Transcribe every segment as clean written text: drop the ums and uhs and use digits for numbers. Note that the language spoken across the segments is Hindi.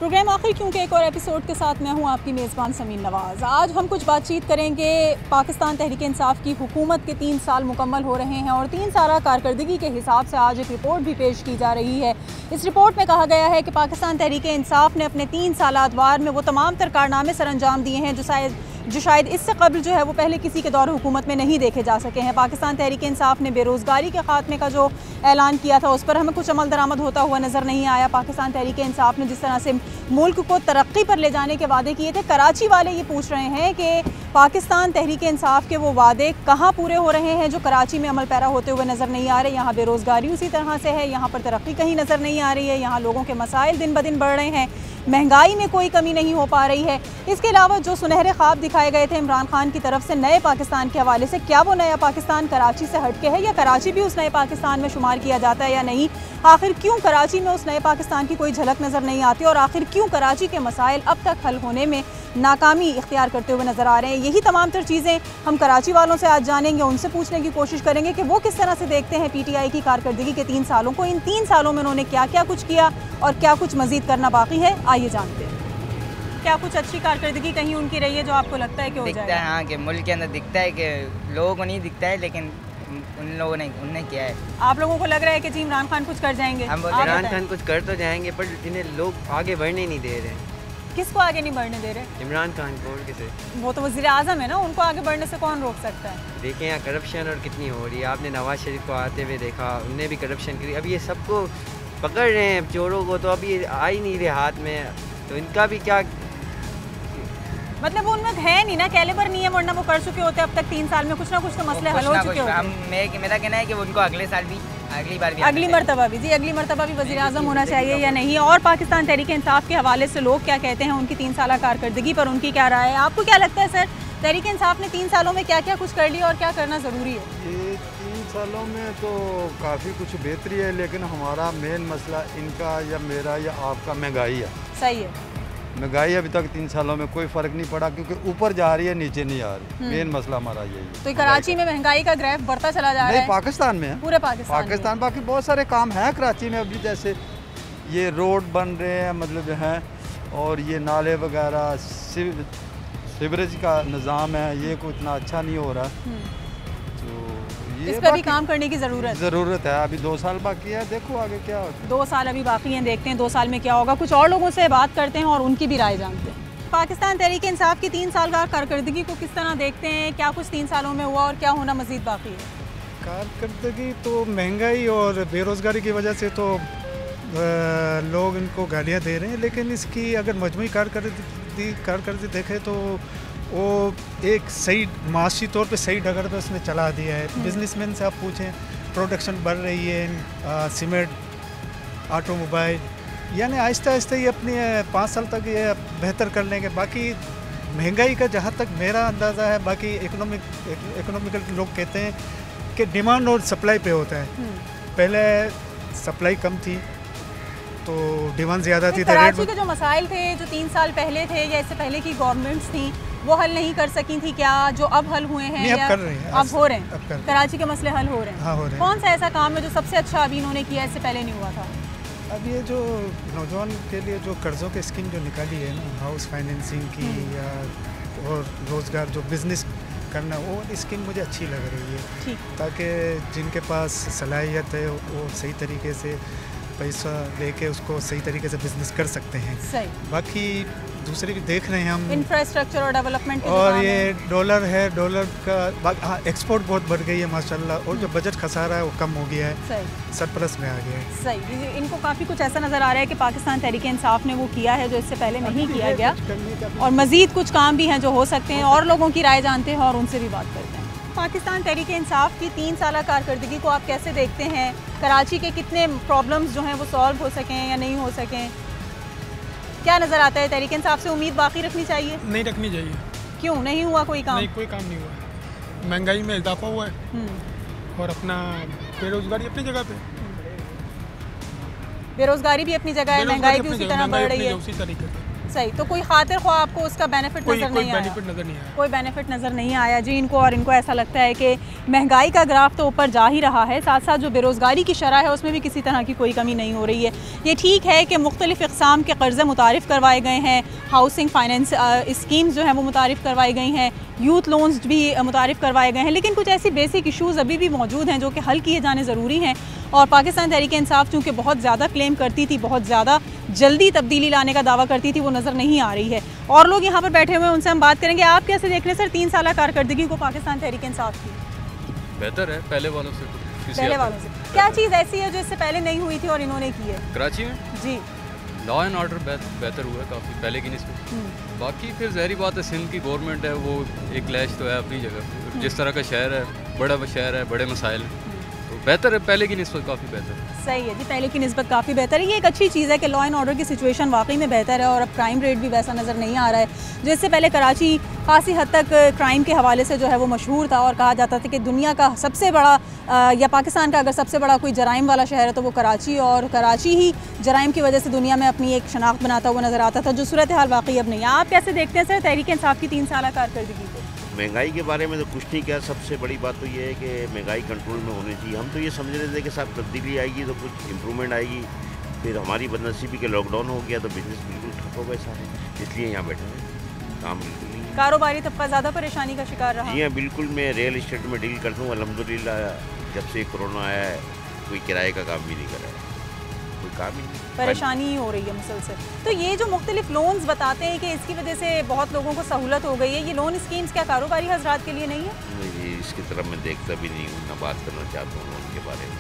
प्रोग्राम आखिर क्यों के एक और एपिसोड के साथ मैं हूं आपकी मेज़बान समीन नवाज़। आज हम कुछ बातचीत करेंगे। पाकिस्तान तहरीक इंसाफ की हुकूमत के 3 साल मुकम्मल हो रहे हैं और 3 साल कारकर्दगी के हिसाब से आज एक रिपोर्ट भी पेश की जा रही है। इस रिपोर्ट में कहा गया है कि पाकिस्तान तहरीक इंसाफ ने अपने 3 सालात वार में वो तमाम तर कारनामे सर अंजाम दिए हैं जो शायद इससे कबल जो है वो पहले किसी के दौर हुकूमत में नहीं देखे जा सके हैं। पाकिस्तान तहरीक इंसाफ ने बेरोज़गारी के खात्मे का जो ऐलान किया था उस पर हमें कुछ अमल दरामद होता हुआ नज़र नहीं आया। पाकिस्तान तहरीक इंसाफ ने जिस तरह से मुल्क को तरक्की पर ले जाने के वादे किए थे, कराची वाले ये पूछ रहे हैं कि पाकिस्तान तहरीक इंसाफ के वो वादे कहाँ पूरे हो रहे हैं जो कराची में अमल पैरा होते हुए नज़र नहीं आ रहे। यहाँ बेरोज़गारी उसी तरह से है, यहाँ पर तरक्की कहीं नज़र नहीं आ रही है, यहाँ लोगों के मसाइल दिन ब दिन बढ़ रहे हैं, महंगाई में कोई कमी नहीं हो पा रही है। इसके अलावा जो सुनहरे ख्वाब दिखाए गए थे इमरान खान की तरफ से नए पाकिस्तान के हवाले से, क्या वो नया पाकिस्तान कराची से हटके है या कराची भी उस नए पाकिस्तान में शुमार किया जाता है या नहीं? आखिर क्यों कराची में उस नए पाकिस्तान की कोई झलक नज़र नहीं आती और आखिर क्यों कराची के मसाइल अब तक हल होने में नाकामी इख्तियार करते हुए नज़र आ रहे हैं? यही तमाम तर चीज़ें हम कराची वालों से आज जानेंगे, उनसे पूछने की कोशिश करेंगे कि वो किस तरह से देखते हैं PTI की कारकर्दगी के 3 सालों को। इन 3 सालों में उन्होंने क्या क्या कुछ किया और क्या कुछ मज़ीद करना बाकी है, आइए जानते हैं। क्या कुछ अच्छी कारकर्दगी कहीं उनकी रही है जो आपको लगता है कि हो जाएगा? हाँ, कि मुल्क के अंदर दिखता है कि लोगों को नहीं दिखता है, लेकिन उन लोगों ने उनने किया है। आप लोगों को लग रहा है कि जी इमरान खान कुछ कर जाएंगे? इमरान खान कुछ कर तो जाएंगे पर इन्हें लोग आगे बढ़ने नहीं दे रहे। किसको आगे नहीं बढ़ने दे रहे? इमरान खान को। और किसे? वो तो वज़ीर आज़म है ना, उनको आगे बढ़ने से कौन रोक सकता है? देखें यहाँ करप्शन और कितनी हो रही है। आपने नवाज शरीफ को आते हुए देखा, उनने भी करप्शन करी। अब ये सबको पकड़ रहे हैं चोरों को, तो अभी आ ही नहीं रहे हाथ में, तो इनका भी क्या मतलब वो उनमें है नहीं ना, कैलिबर नहीं है, वरना वो कर चुके होते अब तक 3 साल में कुछ ना कुछ तो मसले हल हो चुके होते। मेरा कहना है कि उनको अगले साल भी अगली मरतबा भी वज़ीर आज़म होना चाहिए या नहीं? और पाकिस्तान तहरीक इंसाफ के हवाले से लोग क्या कहते हैं, उनकी 3 साल कारकर्दगी पर उनकी क्या राय है? आपको क्या लगता है सर, तहरीक इंसाफ ने 3 सालों में क्या क्या कुछ कर लिया और क्या करना ज़रूरी है? ये 3 सालों में तो काफ़ी कुछ बेहतरी है, लेकिन हमारा मेन मसला इनका या मेरा या आपका महंगाई है। सही है, महंगाई अभी तक 3 सालों में कोई फ़र्क नहीं पड़ा, क्योंकि ऊपर जा रही है नीचे नहीं आ रही। मेन मसला हमारा यही है। तो कराची में महंगाई का ग्राफ बढ़ता चला जा रहा है? पाकिस्तान में है, पूरे पाकिस्तान बाकी बहुत सारे काम हैं कराची में अभी, जैसे ये रोड बन रहे हैं मतलब हैं, और ये नाले वगैरह सीवरेज का निज़ाम है, ये कोई इतना अच्छा नहीं हो रहा, तो इस पर भी काम करने की ज़रूरत है। अभी 2 साल बाकी है, देखो आगे क्या होता है। 2 साल अभी बाकी हैं, देखते हैं 2 साल में क्या होगा। कुछ और लोगों से बात करते हैं और उनकी भी राय जानते हैं। पाकिस्तान तहरीक इंसाफ की 3 साल कारकर्दगी को किस तरह देखते हैं? क्या कुछ 3 सालों में हुआ और क्या होना मज़ीद बाकी है? कारकर्दगी तो महंगाई और बेरोज़गारी की वजह से तो लोग इनको गालियाँ दे रहे हैं, लेकिन इसकी अगर मजमूई कारकर्दगी देखें तो वो एक सही माशी तौर पे सही डगर पे उसने चला दिया है। बिजनेसमैन से आप पूछें, प्रोडक्शन बढ़ रही है, सीमेंट, ऑटोमोबाइल, यानी आहिस्ता आहिस्ता ये अपनी 5 साल तक ये बेहतर कर लेंगे। बाकी महंगाई का जहाँ तक मेरा अंदाज़ा है, बाकी इकोनॉमिकल लोग कहते हैं कि डिमांड और सप्लाई पे होता है। पहले सप्लाई कम थी तो डिमांड ज़्यादा थी। कराची के जो मसाइल थे जो 3 साल पहले थे या इससे पहले की गवर्नमेंट्स थी, वो हल नहीं कर सकी थी क्या, जो अब हल हुए हैं? अब कर रहे हैं, अब हो रहे हैं, कराची के मसले हल हो रहे हैं। हाँ, हो रहे हैं। कौन सा ऐसा काम है जो सबसे अच्छा अभी इन्होंने किया, इससे पहले नहीं हुआ था? अब ये जो नौजवान के लिए जो कर्ज़ों की स्कीम जो निकाली है ना, हाउस फाइनेंसिंग की या और रोज़गार जो बिज़नेस करना, वो स्कीम मुझे अच्छी लग रही है, ताकि जिनके पास सलाहियत है वो सही तरीके से पैसा लेके उसको सही तरीके से बिजनेस कर सकते हैं। सही। बाकी दूसरे भी देख रहे हैं हम, इंफ्रास्ट्रक्चर और डेवलपमेंट और ये डॉलर है, डॉलर का एक्सपोर्ट बहुत बढ़ गई है माशाल्लाह, और जो बजट खसारा है वो कम हो गया है, सरप्लस में आ गया है। सही। इनको काफ़ी कुछ ऐसा नज़र आ रहा है कि पाकिस्तान तहरीक इंसाफ ने वो किया है जो इससे पहले नहीं किया गया, और मज़ीद कुछ काम भी हैं जो हो सकते हैं, और लोगों की राय जानते हैं और उनसे भी बात करते हैं। पाकिस्तान तहरीक इंसाफ की 3 साल कारकर्दगी को आप कैसे देखते हैं? कराची के कितने प्रॉब्लम्स जो हैं वो सॉल्व हो सकें या नहीं हो सकें? क्या नज़र आता है? तहरीक इंसाफ से उम्मीद बाकी रखनी चाहिए? नहीं रखनी चाहिए। क्यों नहीं हुआ कोई काम? नहीं, कोई काम नहीं हुआ। महंगाई में इजाफा हुआ है और अपना बेरोजगारी अपनी जगह पे। बेरोजगारी भी अपनी जगह है, महंगाई भी उसी तरह बढ़ रही है। उसी तरीके से सही, तो कोई खातिर ख्वाह आपको उसका बेनिफिट नज़र नहीं आया? बेनिफिट नज़र नहीं आया। कोई बेनिफिट नज़र नहीं आया जी इनको। और इनको ऐसा लगता है कि महंगाई का ग्राफ तो ऊपर जा ही रहा है, साथ साथ जो बेरोज़गारी की शरह है उसमें भी किसी तरह की कोई कमी नहीं हो रही है। ये ठीक है कि मुख्तलिफ़ इक़साम के कर्ज़े मुतारिफ़ करवाए गए हैं, हाउसिंग फाइनेंस स्कीम्स जो हैं वो मुतारिफ़ करवाई गई हैं, यूथ लोन्स भी मुतारिफ़ करवाए गए हैं, लेकिन कुछ ऐसी बेसिक इशूज़ अभी भी मौजूद हैं जो कि हल किए जाने ज़रूरी हैं। और पाकिस्तान तहरीक इंसाफ चूँकि बहुत ज़्यादा क्लेम करती थी, बहुत ज़्यादा जल्दी तब्दीली लाने का दावा करती थी, वो नज़र नहीं आ रही है। और लोग यहाँ पर बैठे हुए हैं, उनसे हम बात करेंगे। आप कैसे देख रहे हैं सर 3 साल कारकर्दगी को पाकिस्तान तहरीक इंसाफ की? बेहतर है पहले वालों से। पहले वालों से क्या चीज़ ऐसी है जो इससे पहले नहीं हुई थी और इन्होंने की है? कराची में जी लॉ एंड ऑर्डर बेहतर हुआ है काफ़ी पहले की निस्बत। बाकी फिर ज़हरी बात है, सिंध की गवर्नमेंट है, वो एक लैश तो है अपनी जगह। जिस तरह का शहर है, बड़ा शहर है, बड़े मसाइल हैं, तो बेहतर है पहले की निस्बत, काफ़ी बेहतर है। सही है जी, पहले की निस्बत काफ़ी बेहतर है। ये एक अच्छी चीज़ है कि लॉ एंड ऑर्डर की सिचुएशन वाकई में बेहतर है और अब क्राइम रेट भी वैसा नज़र नहीं आ रहा है जो इससे पहले कराची खासी हद तक क्राइम के हवाले से जो है वो मशहूर था और कहा जाता था कि दुनिया का सबसे बड़ा या पाकिस्तान का अगर सबसे बड़ा कोई जराइम वाला शहर है तो वो कराची, और कराची ही जराइम की वजह से दुनिया में अपनी एक शनाख्त बनाता हुआ नज़र आता था, जो सूरत हाल वाकई अब नहीं है। आप कैसे देखते हैं सर तहरीक इंसाफ की 3 साल कारकर्दगी को? महंगाई के बारे में तो कुछ नहीं किया। सबसे बड़ी बात तो ये है कि महंगाई कंट्रोल में होनी चाहिए। हम तो ये समझ रहे थे कि साहब तब्दीली आएगी तो कुछ इम्प्रूवमेंट आएगी, फिर हमारी बदनसीबी के लॉकडाउन हो गया तो बिजनेस बिल्कुल ठप हो गए सारे, इसलिए यहाँ बैठे हैं, काम बिल्कुल नहीं। कारोबारी तबका ज़्यादा परेशानी का शिकार रहा? जी हाँ बिल्कुल, मैं रियल इस्टेट में डील करता हूँ। अल्हम्दुलिल्लाह जब से कोरोना आया है कोई किराए का काम भी नहीं करा है, कोई काम ही नहीं, परेशानी हो रही है मुसलसल। तो ये जो मुख्तलिफ लोन्स बताते हैं कि इसकी वजह से बहुत लोगों को सहूलत हो गई है, ये लोन स्कीम्स क्या कारोबारी हजरात के लिए नहीं है? नहीं, इसकी तरफ मैं देखता भी नहीं हूँ, ना बात करना चाहता हूँ लोन के बारे में।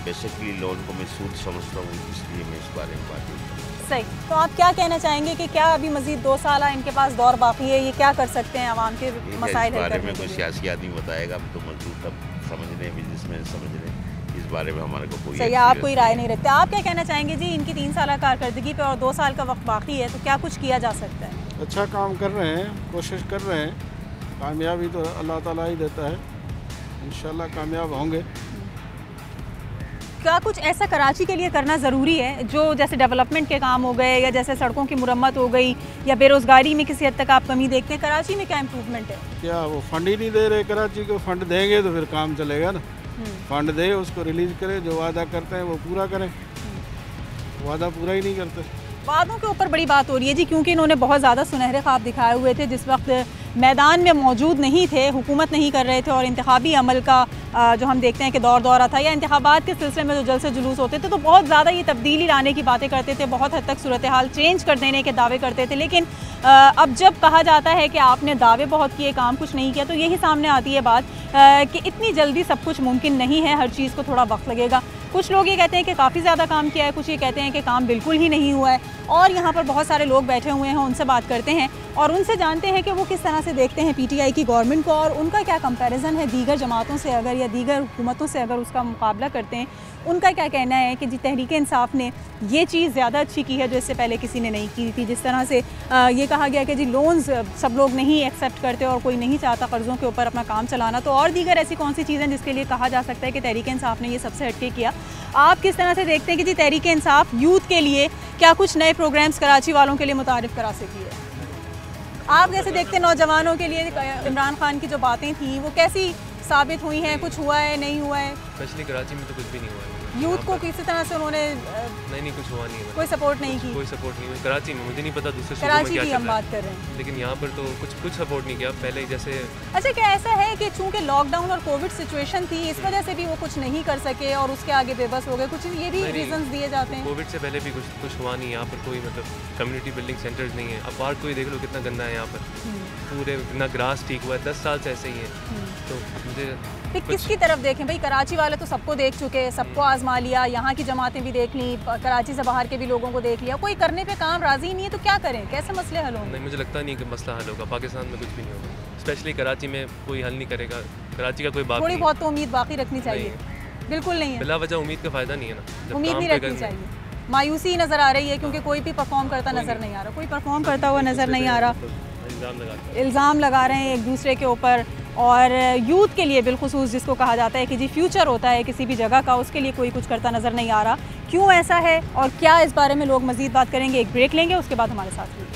बेसिकली लोन को मैं सूद समझता हूँ, इसलिए मैं इस बारे में बात नहीं करता। सही, तो आप क्या कहना चाहेंगे कि क्या अभी मजीद 2 साल इनके पास दौर बाकी है, ये क्या कर सकते हैं आवाम के मसाइल इस हल बारे करने में के कोई लिए? सियासी आदमी बताएगा, हम तो मजदूर तब समझ रहे हैं, बिजनेसमैन समझ रहे हैं, इस बारे में हमारे को कोई सही, आप कोई राय नहीं रखते। आप क्या कहना चाहेंगे जी इनकी 3 साल कारकर्दगी पे और 2 साल का वक्त बाकी है, तो क्या कुछ किया जा सकता है? अच्छा काम कर रहे हैं, कोशिश कर रहे हैं, कामयाबी तो अल्लाह ताला ही देता है, इंशाल्लाह कामयाब होंगे। क्या कुछ ऐसा कराची के लिए करना ज़रूरी है जो जैसे डेवलपमेंट के काम हो गए या जैसे सड़कों की मुरम्मत हो गई या बेरोज़गारी में किसी हद तक आप कमी देखते हैं? कराची में क्या इम्प्रूवमेंट है? क्या वो फंड ही नहीं दे रहे कराची को? फंड देंगे तो फिर काम चलेगा ना। फंड दे, उसको रिलीज़ करें, जो वादा करते हैं वो पूरा करें, वादा पूरा ही नहीं करते। वादों के ऊपर बड़ी बात हो रही है जी, क्योंकि इन्होंने बहुत ज़्यादा सुनहरे ख्वाब दिखाए हुए थे जिस वक्त मैदान में मौजूद नहीं थे, हुकूमत नहीं कर रहे थे, और इंतखाबी अमल का जो हम देखते हैं कि दौरा था या इंतखाबात के सिलसिले में जो जलसे जुलूस होते थे तो बहुत ज़्यादा ये तब्दीली लाने की बातें करते थे, बहुत हद तक सूरत हाल चेंज कर देने के दावे करते थे। लेकिन अब जब कहा जाता है कि आपने दावे बहुत किए, काम कुछ नहीं किया, तो यही सामने आती है बात कि इतनी जल्दी सब कुछ मुमकिन नहीं है, हर चीज़ को थोड़ा वक्त लगेगा। कुछ लोग ये कहते हैं कि काफ़ी ज़्यादा काम किया है, कुछ ये कहते हैं कि काम बिल्कुल ही नहीं हुआ है। और यहाँ पर बहुत सारे लोग बैठे हुए हैं, उनसे बात करते हैं और उनसे जानते हैं कि वो किस तरह से देखते हैं पीटीआई की गवर्नमेंट को और उनका क्या कंपैरिजन है दीगर जमातों से अगर या दीगर हुकूमतों से अगर उसका मुकाबला करते हैं। उनका क्या कहना है कि जी तहरीक इंसाफ ने ये चीज़ ज़्यादा अच्छी की है जो इससे पहले किसी ने नहीं की थी। जिस तरह से ये कहा गया कि जी लोन्स सब लोग नहीं एक्सेप्ट करते और कोई नहीं चाहता कर्ज़ों के ऊपर अपना काम चलाना, तो और दीगर ऐसी कौन सी चीज़ें जिसके लिए कहा जा सकता है कि तहरीक इंसाफ ने ये सबसे हटके किया। आप किस तरह से देखते हैं कि जी तहरीक इंसाफ यूथ के लिए क्या कुछ नए प्रोग्राम्स कराची वालों के लिए मुतारिफ़ करा सकी है? आप कैसे देखते हैं नौजवानों के लिए इमरान खान की जो बातें थी वो कैसी साबित हुई हैं? कुछ हुआ है, नहीं हुआ है? स्पेशली कराची में तो कुछ भी नहीं हुआ है। यूथ को किसी तरह से उन्होंने नहीं कुछ हुआ नहीं है, कोई सपोर्ट नहीं की? कोई सपोर्ट नहीं हुई कराची में। मुझे नहीं पता दूसरे सूबों में कराची क्या की चल हम रहा है, बात कर रहे हैं, लेकिन यहाँ पर तो कुछ सपोर्ट नहीं किया पहले जैसे। अच्छा, क्या ऐसा है कि चूंकि लॉकडाउन और कोविड सिचुएशन थी इस वजह से भी वो कुछ नहीं कर सके और उसके आगे बेबस हो गए? कुछ ये भी रीजंस दिए जाते हैं। कोविड से पहले भी कुछ हुआ नहीं यहाँ पर, कोई मतलब कम्युनिटी बिल्डिंग सेंटर्स नहीं है। अब पार्क को ही देख लो कितना गंदा है यहाँ पर, पूरे ना ग्रास ठीक हुआ है, 10 साल से ऐसे ही है। तो मुझे किसकी तरफ देखें भाई? कराची वाले तो सबको देख चुके, सबको आजमा लिया, यहाँ की जमातें भी देख ली, कराची से बाहर के भी लोगों को देख लिया, कोई करने पे काम राजी नहीं है, तो क्या करें? कैसे मसले हल होंगे? नहीं, मुझे लगता नहीं कि मसला हल होगा। पाकिस्तान में कुछ भी नहीं होगा, स्पेशली कराची में कोई हल नहीं करेगा। कराची का कोई बात थोड़ी बहुत तो उम्मीद बाकी रखनी चाहिए। बिल्कुल नहीं है, बिला वजह उम्मीद का फ़ायदा नहीं है ना, उम्मीद नहीं रखनी चाहिए। मायूसी नज़र आ रही है क्योंकि कोई भी परफॉर्म करता नज़र नहीं आ रहा, कोई परफॉर्म करता हुआ नज़र नहीं आ रहा। इल्ज़ाम लगा रहे हैं एक दूसरे के ऊपर, और यूथ के लिए बिलखुसूस जिसको कहा जाता है कि जी फ्यूचर होता है किसी भी जगह का, उसके लिए कोई कुछ करता नज़र नहीं आ रहा। क्यों ऐसा है और क्या इस बारे में लोग मज़ीद बात करेंगे, एक ब्रेक लेंगे, उसके बाद हमारे साथ रहिए।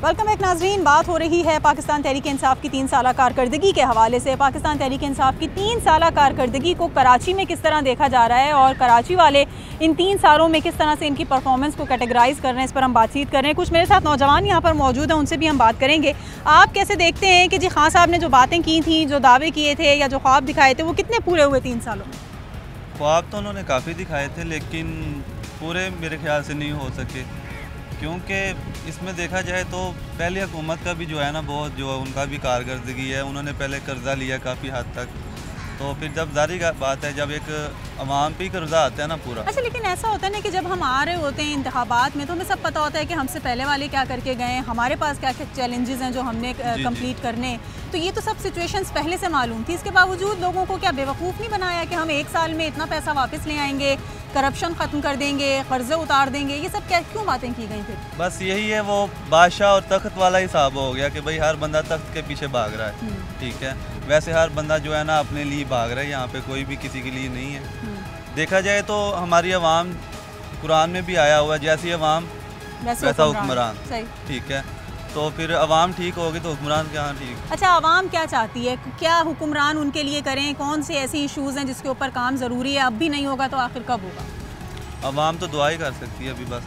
वेलकम बैक नाजरीन। बात हो रही है पाकिस्तान तहरीक इंसाफ की 3 साला कारकर्दगी के हवाले से। पाकिस्तान तहरीक इंसाफ की 3 साला कारकर्दगी को कराची में किस तरह देखा जा रहा है और कराची वाले इन 3 सालों में किस तरह से इनकी परफॉर्मेंस को कैटेगराइज कर रहे हैं, इस पर हम बातचीत कर रहे हैं। कुछ मेरे साथ नौजवान यहाँ पर मौजूद हैं, उनसे भी हम बात करेंगे। आप कैसे देखते हैं कि जी खान साहब ने जो बातें की थी, जो दावे किए थे या जो ख्वाब दिखाए थे, वो कितने पूरे हुए 3 सालों में? ख्वाब तो उन्होंने काफ़ी दिखाए थे लेकिन पूरे मेरे ख्याल से नहीं हो सके, क्योंकि इसमें देखा जाए तो पहले हुकूमत का भी जो है ना बहुत जो है उनका भी कारकर्दगी है। उन्होंने पहले कर्ज़ा लिया काफ़ी हद तक, तो फिर जब जारी का बात है जब एक अवाम पे कर्जा आता है ना पूरा। अच्छा, लेकिन ऐसा होता है ना कि जब हम आ रहे होते हैं इंतखाबात में तो हमें सब पता होता है कि हमसे पहले वाले क्या करके गए, हमारे पास क्या क्या चैलेंजेस हैं जो हमने कंप्लीट करने, तो ये तो सब सिचुएशंस पहले से मालूम थी। इसके बावजूद लोगों को क्या बेवकूफ़ नहीं बनाया कि हम 1 साल में इतना पैसा वापस ले आएंगे, करप्शन ख़त्म कर देंगे, कर्जे उतार देंगे, ये सब क्या क्यों बातें की गई फिर? बस यही है, वो बादशाह और तख्त वाला हिसाब हो गया कि भाई हर बंदा तख्त के पीछे भाग रहा है। ठीक है, वैसे हर बंदा जो है ना अपने लिए भाग रहा है, यहाँ पे कोई भी किसी के लिए नहीं है। देखा जाए तो हमारी आवाम, कुरान में भी आया हुआ जैसी आवाम वैसा हुक्मरान। ठीक है, तो फिर आवाम ठीक होगी तो हुक्मरान क्या ठीक। अच्छा, आवाम क्या चाहती है, क्या हुक्मरान उनके लिए करें, कौन से ऐसे इश्यूज़ हैं जिसके ऊपर काम ज़रूरी है? अब भी नहीं होगा तो आखिर कब होगा? आवाम तो दुआ ही कर सकती है अभी, बस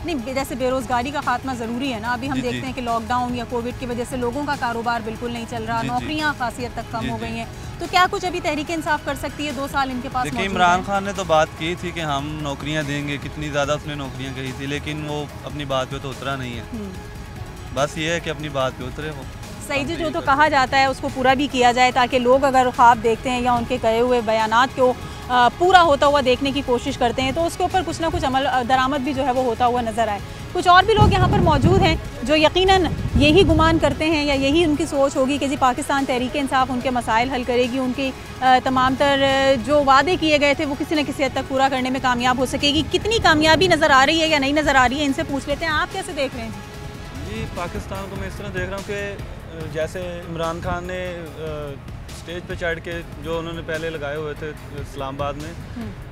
नहीं। जैसे बेरोज़गारी का खात्मा ज़रूरी है ना, अभी हम देखते हैं कि लॉकडाउन या कोविड की वजह से लोगों का कारोबार बिल्कुल नहीं चल रहा, नौकरियां खासी हद तक कम हो गई हैं, तो क्या कुछ अभी तहरीक इंसाफ कर सकती है? 2 साल इनके पास। देखिए, इमरान खान ने तो बात की थी कि हम नौकरियां देंगे, कितनी ज़्यादा उसने नौकरियां कही थी, लेकिन वो अपनी बात पे तो उतरा नहीं है। बस ये है कि अपनी बात पे उतरे वो। सही जी, जो तो कहा जाता है उसको पूरा भी किया जाए ताकि लोग अगर ख्वाब देखते हैं या उनके कहे हुए बयानात को पूरा होता हुआ देखने की कोशिश करते हैं तो उसके ऊपर कुछ ना कुछ अमल दरामद भी जो है वो होता हुआ नज़र आए। कुछ और भी लोग यहाँ पर मौजूद हैं जो यकीनन यही गुमान करते हैं या यही उनकी सोच होगी कि जी पाकिस्तान तहरीक इंसाफ उनके मसाइल हल करेगी, उनकी तमाम तर जो वादे किए गए थे वो किसी न किसी हद तक पूरा करने में कामयाब हो सकेगी। कितनी कामयाबी नज़र आ रही है या नहीं नज़र आ रही है, इनसे पूछ लेते हैं। आप कैसे देख रहे हैं जी? पाकिस्तान को मैं इस तरह देख रहा हूँ कि जैसे इमरान खान ने स्टेज पे चढ़ के जो उन्होंने पहले लगाए हुए थे इस्लामाबाद में,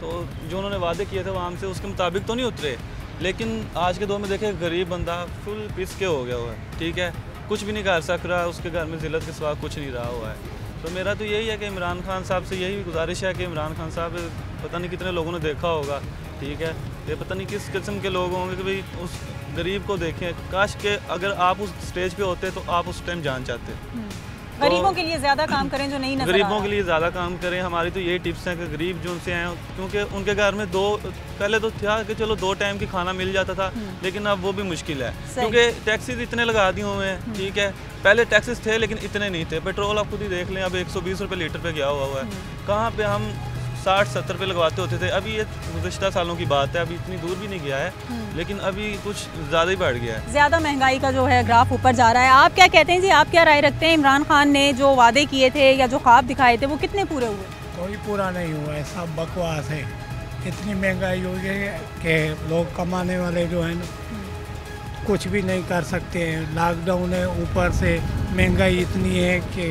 तो जो उन्होंने वादे किए थे वहाँ से उसके मुताबिक तो नहीं उतरे, लेकिन आज के दौर में देखें गरीब बंदा फुल पिस के हो गया हुआ है। ठीक है, कुछ भी नहीं कर सक रहा, उसके घर में ज़िल्लत के सिवा कुछ नहीं रहा हुआ है। तो मेरा तो यही है कि इमरान खान साहब से यही गुजारिश है कि इमरान खान साहब, पता नहीं कितने लोगों ने देखा होगा, ठीक है, ये पता नहीं किस किस्म के लोग होंगे कि भाई उस गरीब को देखें, काश के अगर आप उस स्टेज पे होते तो आप उस टाइम जान चाहते। गरीबों के लिए ज़्यादा काम करें जो नहीं नजर गरीबों के लिए ज़्यादा काम करें। हमारी तो यही टिप्स हैं कि गरीब जो उनसे आए, क्योंकि उनके घर में पहले तो था कि चलो 2 टाइम की खाना मिल जाता था, लेकिन अब वो भी मुश्किल है क्योंकि टैक्सेस इतने लगा दिए हुए हैं। ठीक है, पहले टैक्सेस थे लेकिन इतने नहीं थे। पेट्रोल आप खुद ही देख लें, अब 120 रुपये लीटर पे गया हुआ है। कहाँ पे हम 60-70 रुपये लगवाते होते थे। अभी ये गुज़श्ता सालों की बात है, अभी इतनी दूर भी नहीं गया है, लेकिन अभी कुछ ज़्यादा ही बढ़ गया है। ज़्यादा महंगाई का जो है ग्राफ ऊपर जा रहा है। आप क्या कहते हैं जी, आप क्या राय रखते हैं? इमरान खान ने जो वादे किए थे या जो ख्वाब दिखाए थे वो कितने पूरे हुए? कोई पूरा नहीं हुआ है, सब बकवास है। इतनी महंगाई हो गई है कि लोग कमाने वाले जो है ना कुछ भी नहीं कर सकते हैं। लॉकडाउन है, ऊपर से महंगाई इतनी है कि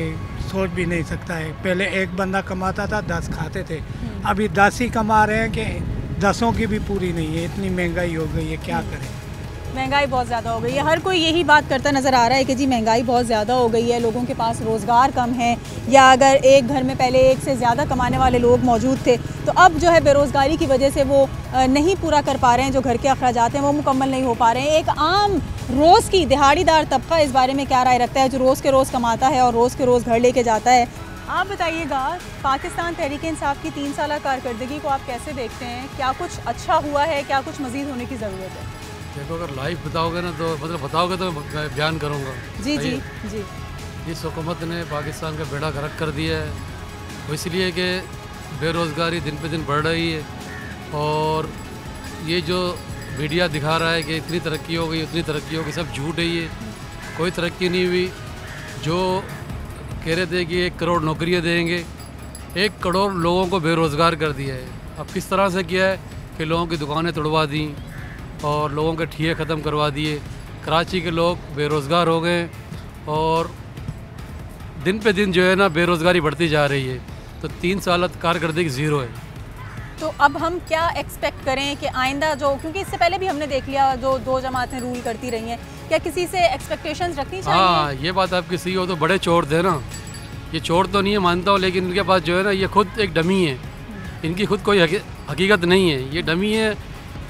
सोच भी नहीं सकता है। पहले एक बंदा कमाता था, 10 खाते थे, अभी 10 ही कमा रहे हैं कि 10 की भी पूरी नहीं है। इतनी महंगाई हो गई है, क्या करें। महंगाई बहुत ज़्यादा हो गई है, हर कोई यही बात करता नज़र आ रहा है कि जी महंगाई बहुत ज़्यादा हो गई है, लोगों के पास रोज़गार कम है, या अगर एक घर में पहले एक से ज़्यादा कमाने वाले लोग मौजूद थे तो अब जो है बेरोज़गारी की वजह से वो नहीं पूरा कर पा रहे हैं, जो घर के अखराजात हैं वो मुकम्मल नहीं हो पा रहे हैं। एक आम रोज़ की दिहाड़ीदार तबका इस बारे में क्या राय रखता है, जो रोज़ के रोज़ कमाता है और रोज़ के रोज़ घर लेके जाता है? आप बताइएगा, पाकिस्तान तहरीक इंसाफ की 3 साला कारकर्दगी को आप कैसे देखते हैं? क्या कुछ अच्छा हुआ है, क्या कुछ मज़ीद होने की ज़रूरत है? देखो, अगर लाइव बताओगे ना तो मतलब बताओगे तो मैं बयान करूँगा। जी जी जी। इस हुकूमत ने पाकिस्तान का बेड़ा गर्क कर दिया है, वो इसलिए कि बेरोज़गारी दिन पे दिन बढ़ रही है और ये जो मीडिया दिखा रहा है कि इतनी तरक्की हो गई, उतनी तरक्की हो गई, सब झूठ है। ये कोई तरक्की नहीं हुई। जो कह रहे थे कि 1 करोड़ नौकरियाँ देंगे, 1 करोड़ लोगों को बेरोज़गार कर दिया है। अब किस तरह से किया है कि लोगों की दुकानें तोड़वा दी, और लोगों के ठिये ख़त्म करवा दिए। कराची के लोग बेरोज़गार हो गए और दिन पे दिन जो है ना बेरोज़गारी बढ़ती जा रही है। तो 3 साल कारकर्दगी ज़ीरो है। तो अब हम क्या एक्सपेक्ट करें कि आइंदा जो, क्योंकि इससे पहले भी हमने देख लिया जो 2 जमातें रूल करती रही हैं, क्या किसी से एक्सपेक्टेशंस रखनी चाहिए? हाँ, ये बात आपकी सही हो। तो बड़े चोर थे ना, ये चोर तो नहीं है मानता हूँ, लेकिन इनके पास जो है ना ये खुद एक डमी है। इनकी खुद कोई हकीकत नहीं है, ये डमी है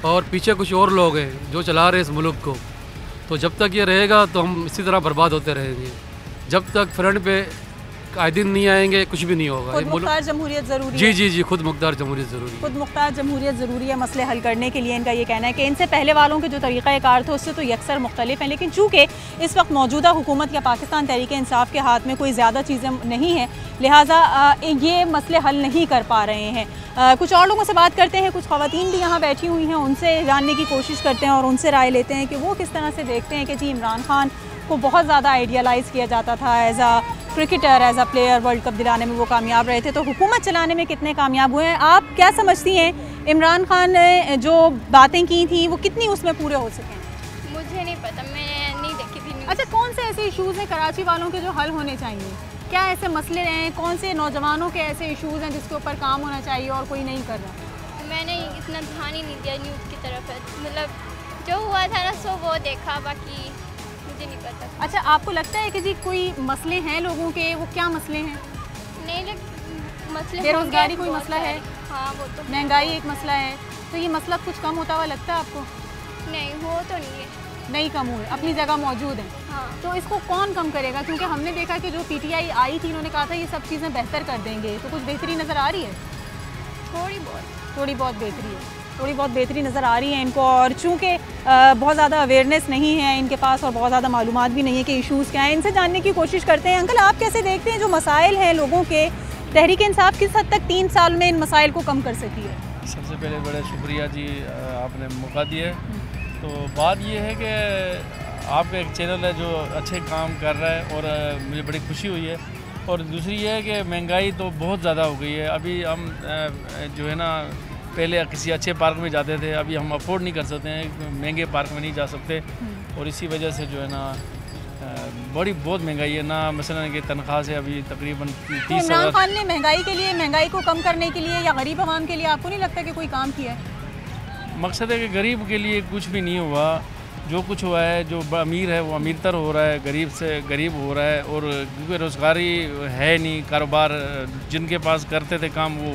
और पीछे कुछ और लोग हैं जो चला रहे हैं इस मुल्क को। तो जब तक ये रहेगा तो हम इसी तरह बर्बाद होते रहेंगे। जब तक फ्रंट पे कायदीन नहीं आएंगे कुछ भी नहीं होगा। खुद मुख्तार जमहूरियत ज़रूरी है। जी जी जी, खुद मुख्तार जमहूरियत ज़रूरी है। खुद मुख्तार जमहूरियत ज़रूरी है मसले हल करने के लिए। इनका ये कहना है कि इनसे पहले वालों के जो तरीक़ाकार थे उससे तो यकसर मुख्तलिफ हैं, लेकिन चूँकि इस वक्त मौजूदा हुकूमत या पाकिस्तान तहरीक इंसाफ के हाथ में कोई ज़्यादा चीज़ें नहीं हैं, लिहाजा ये मसले हल नहीं कर पा रहे हैं। कुछ और लोगों से बात करते हैं, कुछ ख़वातीन भी यहाँ बैठी हुई हैं, उनसे जानने की कोशिश करते हैं और उनसे राय लेते हैं कि वो किस तरह से देखते हैं कि जी इमरान खान को बहुत ज़्यादा आइडियलाइज़ किया जाता था एज आ क्रिकेटर, एज आ प्लेयर। वर्ल्ड कप दिलाने में वो कामयाब रहे थे, तो हुकूमत चलाने में कितने कामयाब हुए हैं? आप क्या समझती हैं इमरान खान ने जो बातें की थी वो कितनी उसमें पूरे हो सके? मुझे नहीं पता, मैं नहीं देखी थी। अच्छा, कौन से ऐसे इशूज़ हैं कराची वालों के जो हल होने चाहिए? क्या ऐसे मसले हैं, कौन से नौजवानों के ऐसे इशूज़ हैं जिसके ऊपर काम होना चाहिए और कोई नहीं कर रहा? मैंने इतना ध्यान ही नहीं दिया न्यूज़ की तरफ, मतलब जो हुआ था ना सो वो देखा, बाकी मुझे नहीं पता। अच्छा, आपको लगता है कि जी कोई मसले हैं लोगों के, वो क्या मसले हैं? नहीं, मसले बेरोजगारी कोई मसला है? हाँ, वो तो महंगाई एक मसला है। तो ये मसला कुछ कम होता हुआ लगता है आपको? नहीं, वो तो नहीं है, नहीं कम हुए, अपनी जगह मौजूद है। हाँ। तो इसको कौन कम करेगा? क्योंकि हमने देखा कि जो PTI आई थी उन्होंने कहा था ये सब चीज़ें बेहतर कर देंगे, तो कुछ बेहतरी नज़र आ रही है? थोड़ी बहुत बेहतरी है, थोड़ी बहुत बेहतरी नज़र आ रही है इनको। और चूँकि बहुत ज़्यादा अवेयरनेस नहीं है इनके पास और बहुत ज़्यादा मालूमात भी नहीं है कि इशूज़ क्या हैं, इनसे जानने की कोशिश करते हैं। अंकल, आप कैसे देखते हैं जो मसाइल हैं लोगों के, तहरीक इंसाफ किस हद तक 3 साल में इन मसाइल को कम कर सकी है? सबसे पहले बड़ा शुक्रिया जी, आपने मौका दिया। तो बात ये है कि आपका एक चैनल है जो अच्छे काम कर रहा है और मुझे बड़ी खुशी हुई है। और दूसरी ये है कि महंगाई तो बहुत ज़्यादा हो गई है। अभी हम जो है ना पहले किसी अच्छे पार्क में जाते थे, अभी हम अफोर्ड नहीं कर सकते हैं, महंगे पार्क में नहीं जा सकते। और इसी वजह से जो है ना बहुत महंगाई है ना, मसलन कि तनख्वाह से अभी तकरीबन 30। इमरान खान ने महंगाई के लिए, महंगाई को कम करने के लिए या गरीब आवाम के लिए आपको नहीं लगता कि कोई काम किया है? मकसद है कि गरीब के लिए कुछ भी नहीं हुआ। जो कुछ हुआ है, जो अमीर है वो अमीरतर हो रहा है, गरीब से गरीब हो रहा है। और क्योंकि रोज़गारी है नहीं, कारोबार जिनके पास करते थे काम, वो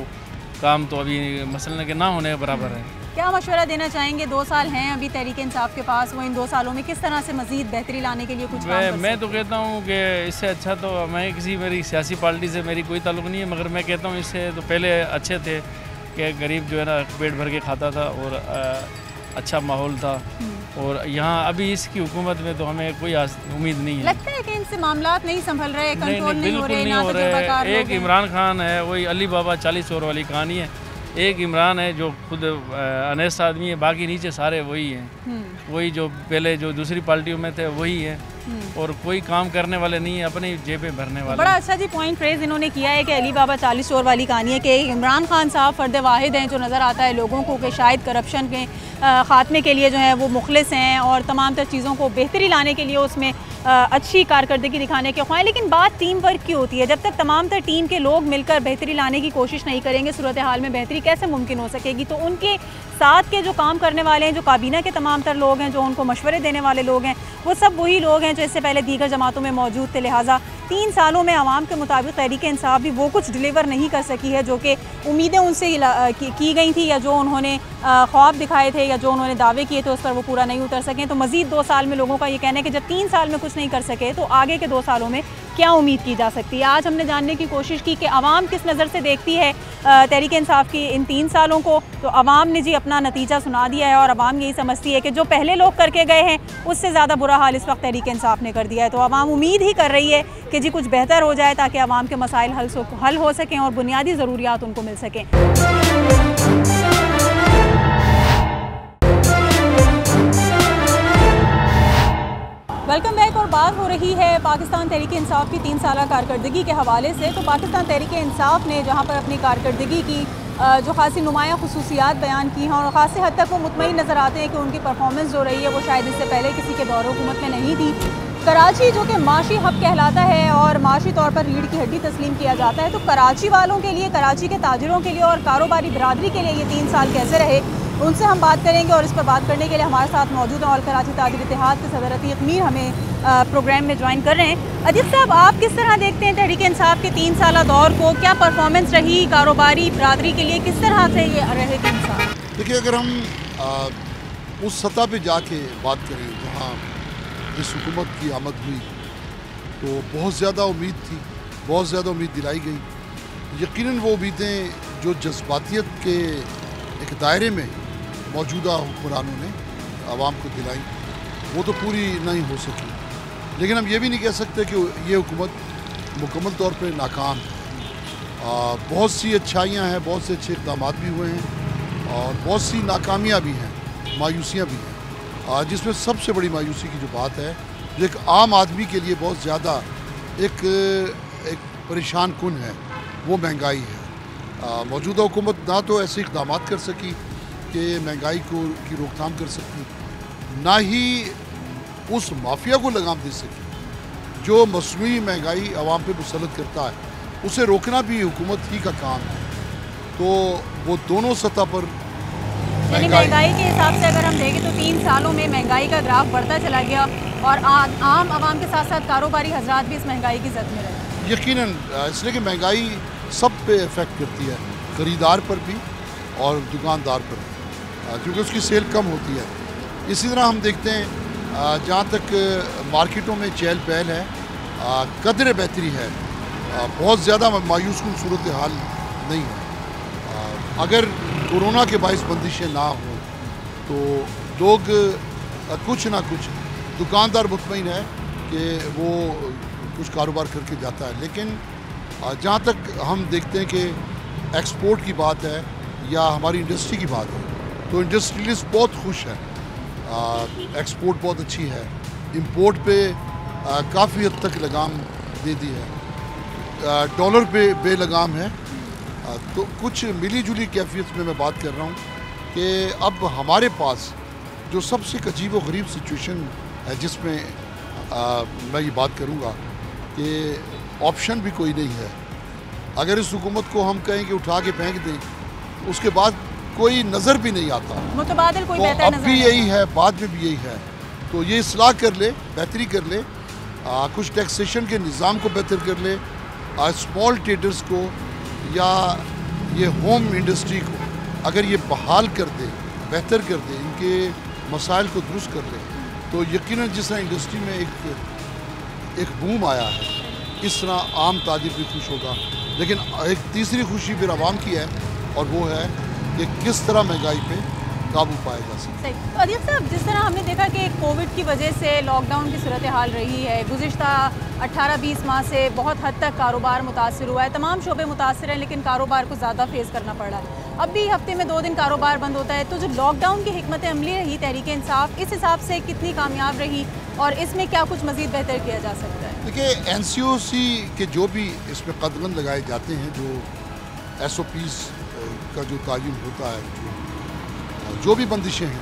काम तो अभी मसलन के ना होने के बराबर है। क्या मशवरा देना चाहेंगे? 2 साल हैं अभी तहरीक इंसाफ के पास, वो इन 2 सालों में किस तरह से मज़ीद बेहतरी लाने के लिए कुछ मैं तो कहता हूँ कि इससे अच्छा तो मैं किसी मेरी सियासी पार्टी से मेरी कोई ताल्लुक़ नहीं है, मगर मैं कहता हूँ इससे तो पहले अच्छे थे कि गरीब जो है ना पेट भर के खाता था और अच्छा माहौल था। और यहाँ अभी इसकी हुकूमत में तो हमें कोई उम्मीद नहीं है। लगता है कि इनसे मामलात नहीं संभल रहे, कंट्रोल नहीं हो रहे, ना तजुर्बाकार लोग हैं। एक इमरान खान है, वही अली बाबा 40 चोर वाली कहानी है। एक इमरान है जो खुद अनेस्ट आदमी है, बाकी नीचे सारे वही हैं, वही जो पहले जो दूसरी पार्टियों में थे वही है। और कोई काम करने वाले नहीं है, अपनी जेबें भरने वाले। बड़ा अच्छा जी पॉइंट फ्रेज इन्होंने किया है कि अली बाबा 40 चोर वाली कहानी है कि इमरान खान साहब फ़र्द वाहिद हैं जो नज़र आता है लोगों को कि शायद करप्शन के ख़ात्मे के लिए जो है वो मुखलिस हैं और तमाम तर चीज़ों को बेहतरी लाने के लिए उसमें अच्छी कारकर्दगी दिखाने के ख्वाहिश। लेकिन बात टीम वर्क की होती है, जब तक तमाम तर टीम के लोग मिलकर बेहतरी लाने की कोशिश नहीं करेंगे, सूरत हाल में बेहतरी कैसे मुमकिन हो सकेगी? तो उनके साथ के जो काम करने वाले हैं, जो काबीना के तमाम तर लोग हैं, जो उनको मशवरे देने वाले लोग हैं, वो सब वही लोग हैं जो इससे पहले दीगर जमातों में मौजूद थे। लिहाजा 3 सालों में आवाम के मुताबिक तहरीक इंसाफ भी वो कुछ डिलीवर नहीं कर सकी है जो कि उम्मीदें उनसे की गई थी, या जो उन्होंने ख्वाब दिखाए थे, या जो उन्होंने दावे किए थे उस पर वो पूरा नहीं उतर सकें। तो मज़ीद 2 साल में लोगों का ये कहना है कि जब 3 साल में कुछ नहीं कर सके तो आगे के 2 सालों में क्या उम्मीद की जा सकती है। आज हमने जानने की कोशिश की कि आवाम किस नज़र से देखती है तहरीक इंसाफ की इन 3 सालों को। तो आवाम ने जी अपना नतीजा सुना दिया है और आवाम यही समझती है कि जो पहले लोग करके गए हैं उससे ज़्यादा बुरा हाल इस वक्त तहरीक इंसाफ ने कर दिया है। तो आवाम उम्मीद ही कर रही है कि जी कुछ बेहतर हो जाए ताकि आवाम के मसाइल हल हो सकें और बुनियादी ज़रूरियात उनको मिल सकें। Welcome back. और बात हो रही है पाकिस्तान तहरीक इंसाफ की 3 साला कारकर्दगी के हवाले से। तो पाकिस्तान तहरीक इंसाफ ने जहां पर अपनी कारकर्दगी की जो खासी नुमाया खसूसियात बयान की हैं और ख़ासी हद तक वो मुतमईन नज़र आते हैं कि उनकी परफॉर्मेंस जो रही है वो शायद इससे पहले किसी के दौर हुकूमत में नहीं थी। कराची जो कि माशी हब कहलाता है और माशी तौर पर रीढ़ की हड्डी तस्लीम किया जाता है, तो कराची वालों के लिए, कराची के ताजिरों के लिए और कारोबारी बरादरी के लिए ये 3 साल कैसे रहे, उनसे हम बात करेंगे। और इस पर बात करने के लिए हमारे साथ मौजूद हैं और कराची ताजिर इत्तेहाद के सदर अतीक मीर हमें प्रोग्राम में ज्वाइन कर रहे हैं। अतीक साहब, आप किस तरह देखते हैं तहरीक इंसाफ के 3 साल दौर को? क्या परफॉर्मेंस रही कारोबारी बरादरी के लिए, किस तरह से ये रहे 3 साल? देखिए, अगर हम उस सतह पे जाके बात करें जहाँ इस हुकूमत की आमद हुई तो बहुत ज़्यादा उम्मीद थी, बहुत ज़्यादा उम्मीद दिलाई गई। यकीनन वो उम्मीदें जो जज्बातियत के एक दायरे में मौजूदा हुक्मरानों ने आवाम को दिलाई, वो तो पूरी नहीं हो सकी। लेकिन हम ये भी नहीं कह सकते कि ये हुकूमत मुकम्मल तौर पर नाकाम है। बहुत सी अच्छाइयाँ हैं, बहुत से अच्छे इक़दाम भी हुए हैं और बहुत सी नाकामियाँ भी हैं, मायूसियाँ भी हैं। जिसमें सबसे बड़ी मायूसी की जो बात है, जो एक आम आदमी के लिए बहुत ज़्यादा एक परेशान कुन है, वो महंगाई है। मौजूदा हुकूमत ना तो ऐसे इक़दाम कर सकी कि महंगाई की रोकथाम कर सकी, ना ही उस माफिया को लगाम दे सकी जो मसनूई महंगाई आवाम पे मुसल्लत करता है, उसे रोकना भी हुकूमत ही का काम है। तो वो दोनों सतह पर महंगाई के हिसाब से अगर हम देखें तो 3 सालों में महंगाई का ग्राफ बढ़ता चला गया और आम आवाम के साथ साथ कारोबारी हजरात भी इस महंगाई की जद में रहे। यकीनन, इसलिए कि महंगाई सब पे इफ़ेक्ट करती है, ख़रीदार पर भी और दुकानदार पर भी, क्योंकि उसकी सेल कम होती है। इसी तरह हम देखते हैं जहाँ तक मार्केटों में चहल पहल है, कदर बेहतरी है, बहुत ज़्यादा मायूस कुन सूरत हाल नहीं है। अगर कोरोना के बाइस बंदिशें ना हो तो लोग कुछ ना कुछ, दुकानदार मुतमईन है कि वो कुछ कारोबार करके जाता है। लेकिन जहाँ तक हम देखते हैं कि एक्सपोर्ट की बात है या हमारी इंडस्ट्री की बात है, तो इंडस्ट्रियलिस्ट बहुत खुश है, एक्सपोर्ट बहुत अच्छी है, इंपोर्ट पे काफ़ी हद तक लगाम दे दी है, डॉलर पे बेलगाम है। तो कुछ मिली जुली कैफियत में मैं बात कर रहा हूँ कि अब हमारे पास जो सबसे अजीब व गरीब सिचुएशन है, जिसमें मैं ये बात करूँगा कि ऑप्शन भी कोई नहीं है। अगर इस हुकूमत को हम कहें कि उठा के फेंक दें, उसके बाद कोई नज़र भी नहीं आता, मुतबादिल कोई तो बेहतर अब नजर भी नहीं यही है, बाद में भी यही है। तो ये इस्लाह कर ले, बेहतरी कर ले, कुछ टैक्सेशन के निज़ाम को बेहतर कर ले, स्मॉल ट्रेडर्स को या ये होम इंडस्ट्री को अगर ये बहाल कर दे, बेहतर कर दे, इनके मसाइल को दुरुस्त कर ले, तो यकीनन जिस तरह इंडस्ट्री में एक बूम आया है, इस तरह आम ताजिर भी खुश होगा। लेकिन एक तीसरी खुशी फिर आवाम की है, और वो है कि किस तरह महंगाई पे काबू पाया जा सके। तो अदीब साहब, जिस तरह हमने देखा कि कोविड की वजह से लॉकडाउन की सूरत हाल रही है, गुज़िश्ता 18-20 माह से बहुत हद तक कारोबार मुतासर हुआ है, तमाम शोबे मुतासर हैं, लेकिन कारोबार को ज़्यादा फेस करना पड़ रहा है। अब भी हफ्ते में 2 दिन कारोबार बंद होता है, तो जो लॉकडाउन की हिकमत अमली रही तहरीक इंसाफ, इस हिसाब से कितनी कामयाब रही और इसमें क्या कुछ मज़ीद बेहतर किया जा सकता है? देखिए, NCOC के जो भी इसमें कदगन लगाए जाते हैं, जो SOPs का जो तायुन होता है, जो भी बंदिशें हैं,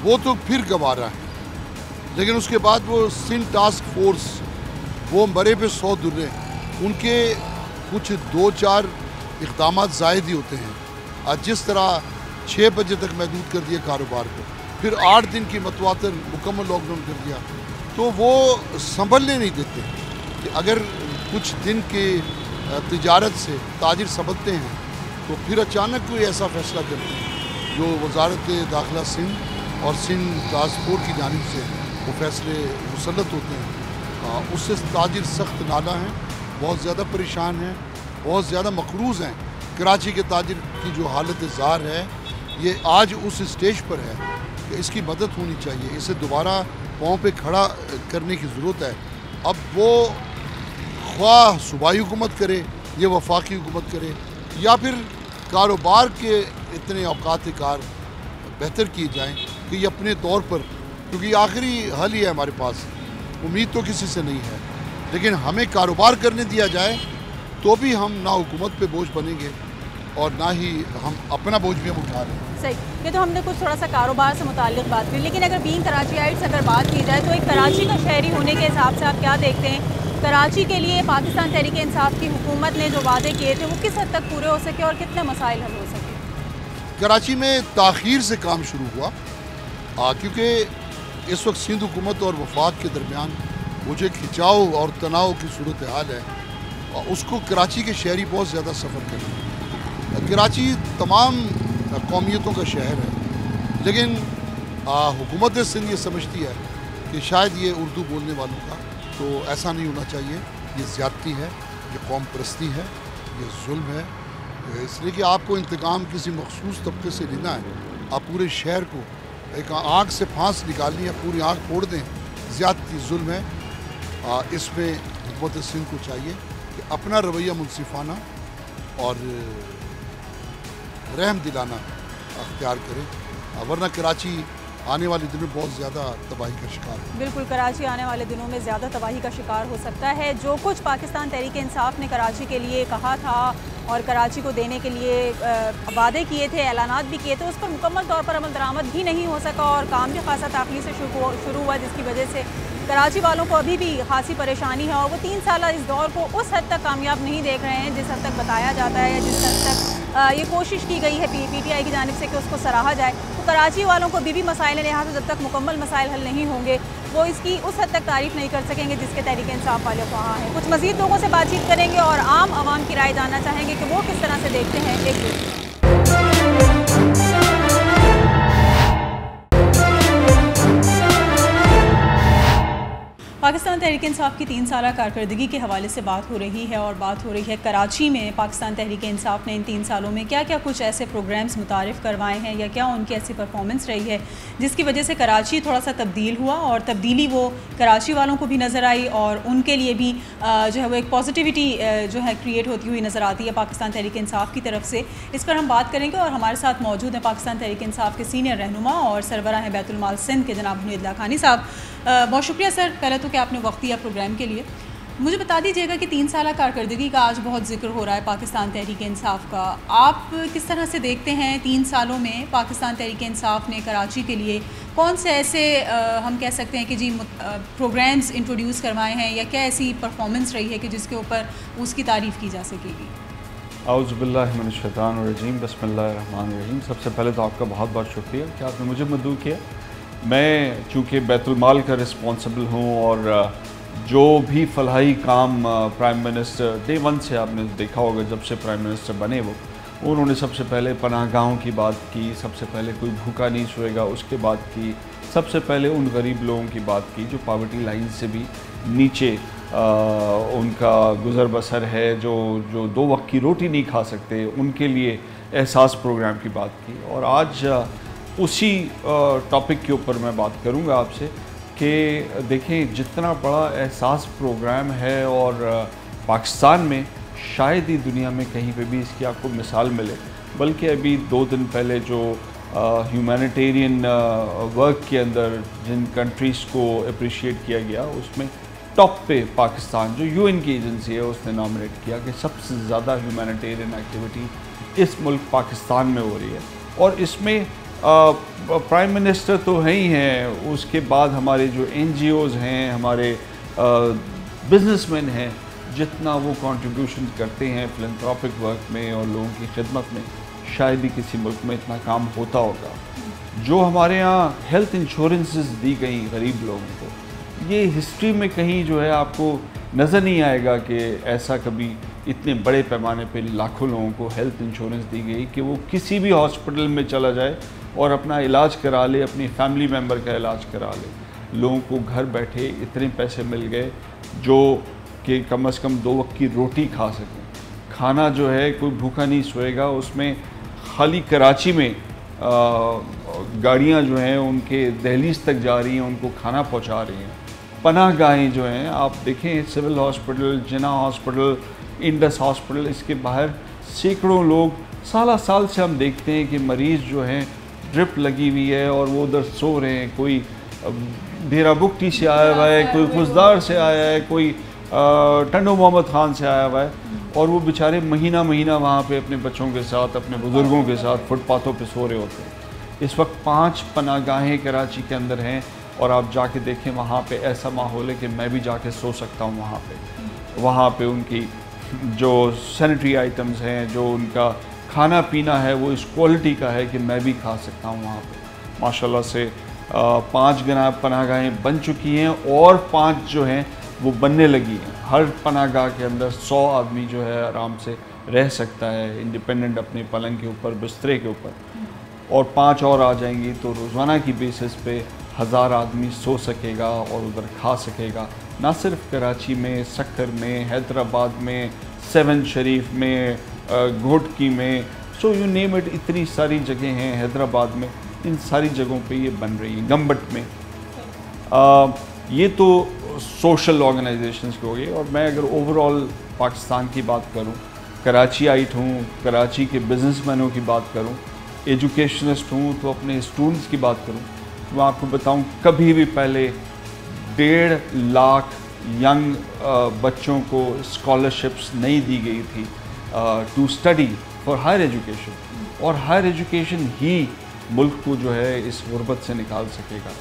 वो तो फिर गवारा हैं। लेकिन उसके बाद वो सिंध टास्क फोर्स, वो मरे पे 100 दुर्रे, उनके कुछ 2-4 इक़दाम ज़ायद ही होते हैं। आज जिस तरह 6 बजे तक महदूद कर दिया कारोबार को, फिर 8 दिन की मतवातर मुकम्मल लॉकडाउन कर दिया, तो वो संभलने नहीं देते कि अगर कुछ दिन के तिजारत से ताजिर संभलते हैं तो फिर अचानक कोई ऐसा फ़ैसला करते हैं जो वजारत दाखिला सिंध और सिंध टास्क फोर्स की जानिब से वो फैसले मुसल्लत होते हैं, उससे ताजिर सख्त नाला हैं, बहुत ज़्यादा परेशान हैं, बहुत ज़्यादा मकरूज़ हैं। कराची के ताजिर की जो हालत ज़ार है, ये आज उस स्टेज पर है कि इसकी मदद होनी चाहिए, इसे दोबारा पाँव पे खड़ा करने की ज़रूरत है। अब वो ख्वाह सूबाई हुकूमत करे या वफाकी हुकूमत करे, या फिर कारोबार के इतने औकात कार बेहतर किए जाएँ कि ये अपने तौर पर, क्योंकि आखिरी हल ही है हमारे पास, उम्मीद तो किसी से नहीं है, लेकिन हमें कारोबार करने दिया जाए तो भी हम ना हुकूमत पे बोझ बनेंगे और ना ही हम अपना बोझ भी हम उठा रहे हैं। सही, ये तो हमने कुछ थोड़ा सा कारोबार से मुताल्लिक बात की, लेकिन अगर बीइंग कराचीइट्स अगर बात की जाए तो एक कराची का शहरी होने के हिसाब से आप क्या देखते हैं, कराची के लिए पाकिस्तान तहरीक इंसाफ की हुकूमत ने जो वादे किए थे वो किस हद तक पूरे हो सके और कितने मसाइल हल हो सके? कराची में ताख़ीर से काम शुरू हुआ क्योंकि इस वक्त सिंध हुकूमत और वफाक के दरमियान वो जो खिंचाव और तनाव की सूरत हाल है उसको कराची के शहरी बहुत ज़्यादा सफ़र कर रहे हैं। कराची तमाम कौमियतों का शहर है, लेकिन हुकूमत सिंध ये समझती है कि शायद ये उर्दू बोलने वालों का, तो ऐसा नहीं होना चाहिए। ये ज़्यादती है, ये कौम परस्ती है, ये जुल्म है। इसलिए कि आपको इंतकाम किसी मखसूस तबके से लेना है, आप पूरे शहर को एक आँख से फांस निकालनी है, पूरी आँख फोड़ दें, ज़्यादती जुल्म है। इसमें हुकूमत सिंध को चाहिए कि अपना रवैया मुनसिफाना और रहम दिलाना अख्तियार करें, वरना कराची आने वाले दिनों में बहुत ज़्यादा तबाही का शिकार है। बिल्कुल, कराची आने वाले दिनों में ज़्यादा तबाही का शिकार हो सकता है। जो कुछ पाकिस्तान तहरीक इंसाफ ने कराची के लिए कहा था और कराची को देने के लिए वादे किए थे, ऐलानात भी किए थे, उस पर मुकम्मल तौर पर अमल दरामद भी नहीं हो सका और काम भी खासा ताख़ीर से शुरू हुआ, जिसकी वजह से कराची वालों को अभी भी खासी परेशानी है और वो 3 साल इस दौर को उस हद तक कामयाब नहीं देख रहे हैं जिस हद तक बताया जाता है या जिस हद तक ये कोशिश की गई है PTI की जानिब से कि उसको सराहा जाए। तो कराची वालों को भी मसाइल हैं, लिहाजा जब तक मुकम्मल मसाइल हल नहीं होंगे वो इसकी उस हद तक तारीफ़ नहीं कर सकेंगे जिसके तहरीक इंसाफ वाले कहा है। कुछ मज़ीद लोगों से बातचीत करेंगे और आम आवाम की राय जानना चाहेंगे कि वो किस तरह से देखते हैं एक दूसरे। पाकिस्तान तहरीक इंसाफ की 3 साला कारकर्दगी के हवाले से बात हो रही है और बात हो रही है कराची में पाकिस्तान तहरीक इंसाफ ने इन 3 सालों में क्या क्या कुछ ऐसे प्रोग्राम्स मुतारिफ़ करवाए हैं या क्या उनकी ऐसी परफॉर्मेंस रही है जिसकी वजह से कराची थोड़ा सा तब्दील हुआ और तब्दीली वो कराची वालों को भी नज़र आई और उनके लिए भी जो है वो एक पॉजिटिविटी जो है क्रिएट होती हुई नज़र आती है पाकिस्तान तहरीक इंसाफ की तरफ से। इस पर हम बात करेंगे और हमारे साथ मौजूद हैं पाकिस्तान तहरीक इंसाफ के सीनियर रहनुमा और सरबरा हैं बैतुल माल सिंध के जनाब हुनैद लाखानी साहब। बहुत शुक्रिया सर, पहले तो कि आपने वक्त दिया प्रोग्राम के लिए। मुझे बता दीजिएगा कि 3 साल कारकर्दगी का आज बहुत जिक्र हो रहा है पाकिस्तान तहरीक इंसाफ का, आप किस तरह से देखते हैं 3 सालों में पाकिस्तान तहरीक इंसाफ ने कराची के लिए कौन से ऐसे हम कह सकते हैं कि जी प्रोग्राम्स इंट्रोड्यूस करवाए हैं या क्या ऐसी परफॉर्मेंस रही है कि जिसके ऊपर उसकी तारीफ़ की जा सकेगी? औज़ुबिल्लाहिमिनश्शैतानिर्रजीम, बिस्मिल्लाहिर्रहमानिर्रहीम। सबसे पहले तो आपका बहुत बहुत शुक्रिया कि आपने मुझे मदऊ किया। मैं चूँकि बैतुल माल का रिस्पॉन्सिबल हूँ और जो भी फलाही काम प्राइम मिनिस्टर डे 1 से आपने देखा होगा, जब से प्राइम मिनिस्टर बने वो उन्होंने सबसे पहले पनाहगाहों की बात की, सबसे पहले कोई भूखा नहीं सोएगा उसके बात की, सबसे पहले उन गरीब लोगों की बात की जो पॉवर्टी लाइन से भी नीचे उनका गुज़र बसर है, जो 2 वक्त की रोटी नहीं खा सकते, उनके लिए एहसास प्रोग्राम की बात की। और आज उसी टॉपिक के ऊपर मैं बात करूंगा आपसे कि देखें जितना बड़ा एहसास प्रोग्राम है और पाकिस्तान में शायद ही दुनिया में कहीं पे भी इसकी आपको मिसाल मिले, बल्कि अभी 2 दिन पहले जो ह्यूमैनिटेरियन वर्क के अंदर जिन कंट्रीज़ को अप्रिशिएट किया गया उसमें टॉप पे पाकिस्तान, जो UN की एजेंसी है, उसने नॉमिनेट किया कि सबसे ज़्यादा ह्यूमैनिटेरियन एक्टिविटी इस मुल्क पाकिस्तान में हो रही है। और इसमें प्राइम मिनिस्टर तो है ही हैं, उसके बाद हमारे जो NGOs हैं, हमारे बिजनेसमैन हैं, जितना वो कंट्रीब्यूशन करते हैं फिलैंथ्रोपिक वर्क में और लोगों की खिदमत में, शायद ही किसी मुल्क में इतना काम होता होगा। जो हमारे यहाँ हेल्थ इंश्योरेंसेस दी गई गरीब लोगों को, ये हिस्ट्री में कहीं जो है आपको नज़र नहीं आएगा कि ऐसा कभी इतने बड़े पैमाने पे लाखों लोगों को हेल्थ इंश्योरेंस दी गई कि वो किसी भी हॉस्पिटल में चला जाए और अपना इलाज करा ले, अपनी फैमिली मेम्बर का इलाज करा ले। लोगों को घर बैठे इतने पैसे मिल गए जो कि कम से कम 2 वक्त की रोटी खा सकें। खाना जो है कोई भूखा नहीं सोएगा। उसमें खाली कराची में गाड़ियाँ जो हैं उनके दहलीज तक जा रही हैं, उनको खाना पहुँचा रही हैं। पनाह गाहें जो हैं आप देखें, सिविल हॉस्पिटल, जिना हॉस्पिटल, इंडस हॉस्पिटल, इसके बाहर सैकड़ों लोग साल से हम देखते हैं कि मरीज़ जो हैं ड्रिप लगी हुई है और वो उधर सो रहे हैं। कोई डेरा बुगटी से आया हुआ है, कोई खुशदार से आया है, कोई टंडो मोहम्मद ख़ान से आया हुआ है। और वो बेचारे महीना महीना वहाँ पे अपने बच्चों के साथ, अपने बुज़ुर्गों के साथ फुटपाथों पे सो रहे होते हैं। इस वक्त 5 पनाहगाहें कराची के अंदर हैं और आप जाके देखें वहाँ पे ऐसा माहौल है कि मैं भी जाके सो सकता हूँ वहाँ पे। वहाँ पे उनकी जो सैनिटरी आइटम्स हैं, जो उनका खाना पीना है, वो इस क्वालिटी का है कि मैं भी खा सकता हूँ वहाँ पे। माशाल्लाह से 5 पनाहगाहें बन चुकी हैं और 5 जो हैं वो बनने लगी हैं। हर पनाहगाह के अंदर 100 आदमी जो है आराम से रह सकता है, इंडिपेंडेंट अपने पलंग के ऊपर, बिस्तरे के ऊपर। और 5 और आ जाएंगी तो रोज़ाना की बेसिस पे 1000 आदमी सो सकेगा और उधर खा सकेगा। ना सिर्फ कराची में, सक्कर में, हैदराबाद में, 7 शरीफ में, घोटकी में, सो यू नेम इट, इतनी सारी जगह हैं हैदराबाद में, इन सारी जगहों पे ये बन रही है। गम्बट में ये तो सोशल ऑर्गेनाइजेशंस की हो गई। और मैं अगर ओवरऑल पाकिस्तान की बात करूं, कराचीआइट हूं, कराची के बिजनेसमैनों की बात करूं, एजुकेशनिस्ट हूं, तो अपने स्टूडेंट्स की बात करूं, तो मैं आपको बताऊं कभी भी पहले 1.5 लाख यंग बच्चों को स्कॉलरशिप्स नहीं दी गई थी to study for higher education. और हायर एजुकेशन ही मुल्क को जो है इस गुर्बत से निकाल सकेगा।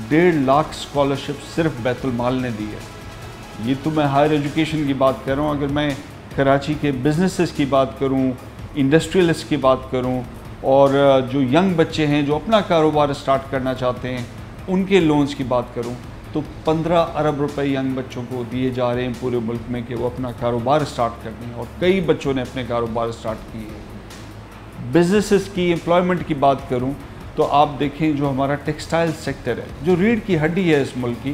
1.5 लाख स्कॉलरशिप सिर्फ बैतुल माल ने दी है। ये तो मैं हायर एजुकेशन की बात कर रहा हूँ। अगर मैं कराची के बिजनेसेस की बात करूँ, इंडस्ट्रियलिस्ट की बात करूँ, और जो यंग बच्चे हैं जो अपना कारोबार स्टार्ट करना चाहते हैं, उनके लोन्स की बात करूँ, तो 15 अरब रुपए यंग बच्चों को दिए जा रहे हैं पूरे मुल्क में कि वो अपना कारोबार स्टार्ट कर दें। और कई बच्चों ने अपने कारोबार स्टार्ट किए हैं। बिजनेसेस की, एम्प्लॉयमेंट की बात करूँ तो आप देखें जो हमारा टेक्सटाइल सेक्टर है, जो रीढ़ की हड्डी है इस मुल्क की,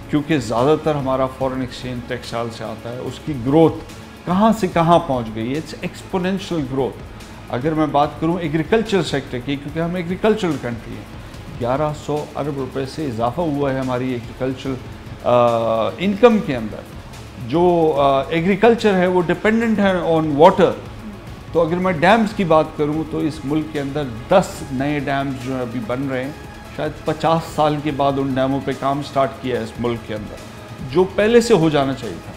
क्योंकि ज़्यादातर हमारा फॉरेन एक्सचेंज टेक्सटाइल से आता है, उसकी ग्रोथ कहाँ से कहाँ पहुँच गई है। It's exponential growth. अगर मैं बात करूँ एग्रीकल्चर सेक्टर की, क्योंकि हम एग्रीकल्चरल कंट्री हैं, 1100 अरब रुपए से इजाफा हुआ है हमारी एग्रीकल्चर इनकम के अंदर। जो एग्रीकल्चर है वो डिपेंडेंट है ऑन वाटर। तो अगर मैं डैम्स की बात करूं तो इस मुल्क के अंदर 10 नए डैम्स जो अभी बन रहे हैं, शायद 50 साल के बाद उन डैमों पे काम स्टार्ट किया है इस मुल्क के अंदर, जो पहले से हो जाना चाहिए था।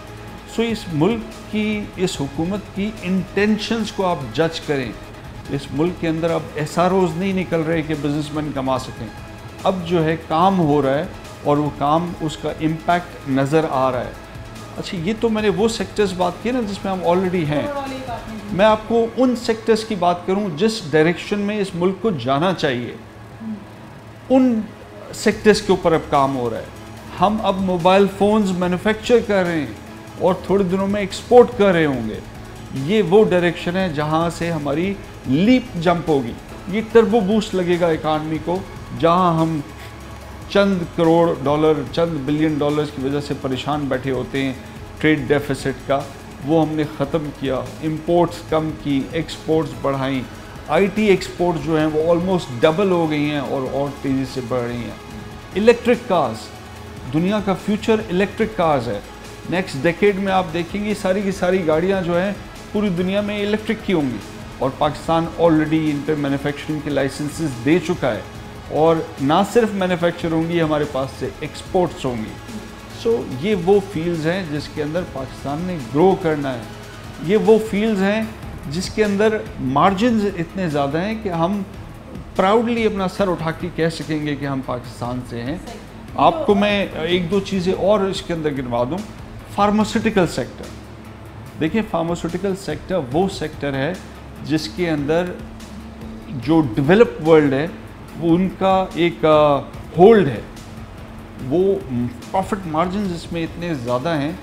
सो इस मुल्क की, इस हुकूमत की इंटेंशंस को आप जज करें। इस मुल्क के अंदर अब SROs नहीं निकल रहे कि बिजनेसमैन कमा सकें। अब जो है काम हो रहा है और वो काम, उसका इम्पैक्ट नज़र आ रहा है। अच्छा, ये तो मैंने वो सेक्टर्स बात की ना जिसमें हम ऑलरेडी हैं। मैं आपको उन सेक्टर्स की बात करूं जिस डायरेक्शन में इस मुल्क को जाना चाहिए, उन सेक्टर्स के ऊपर अब काम हो रहा है। हम अब मोबाइल फ़ोन्स मैन्युफैक्चर कर रहे हैं और थोड़े दिनों में एक्सपोर्ट कर रहे होंगे। ये वो डायरेक्शन है जहां से हमारी लीप जंप होगी। ये टर्बो बूस्ट लगेगा इकानमी को, जहां हम चंद करोड़ डॉलर, चंद बिलियन डॉलर्स की वजह से परेशान बैठे होते हैं ट्रेड डेफिसिट का, वो हमने ख़त्म किया। इंपोर्ट्स कम की, एक्सपोर्ट्स बढ़ाई। आईटी एक्सपोर्ट्स जो हैं वो ऑलमोस्ट डबल हो गई हैं और तेज़ी से बढ़ रही हैं। इलेक्ट्रिक कार्स, दुनिया का फ्यूचर इलेक्ट्रिक कार्स है। नेक्स्ट डेकेड में आप देखेंगे सारी की सारी गाड़ियाँ जो हैं पूरी दुनिया में इलेक्ट्रिक की होंगी। और पाकिस्तान ऑलरेडी इन पर मैन्युफैक्चरिंग के लाइसेंसेस दे चुका है। और ना सिर्फ मैन्युफैक्चर होंगी, हमारे पास से एक्सपोर्ट्स होंगी। सो ये वो फील्ड्स हैं जिसके अंदर पाकिस्तान ने ग्रो करना है। ये वो फील्ड्स हैं जिसके अंदर मार्जिन्स इतने ज़्यादा हैं कि हम प्राउडली अपना सर उठा के कह सकेंगे कि हम पाकिस्तान से हैं। आपको मैं 1-2 चीज़ें और इसके अंदर गिनवा दूँ। फार्मास्यूटिकल सेक्टर, देखिए फार्मास्यूटिकल सेक्टर वो सेक्टर है जिसके अंदर जो डेवलप्ड वर्ल्ड है वो उनका एक होल्ड है। वो प्रॉफिट मार्जिन्स इसमें इतने ज़्यादा हैं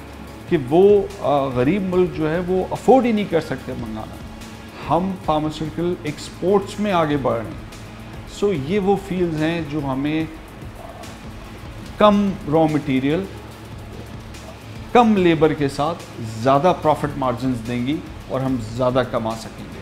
कि वो गरीब मुल्क जो है वो अफोर्ड ही नहीं कर सकते मंगाना। हम फार्मास्यूटिकल एक्सपोर्ट्स में आगे बढ़ रहे हैं। सो ये वो फील्ड्स हैं जो हमें कम रॉ मटेरियल, कम लेबर के साथ ज़्यादा प्रॉफिट मार्जिन्स देंगी और हम ज़्यादा कमा सकेंगे।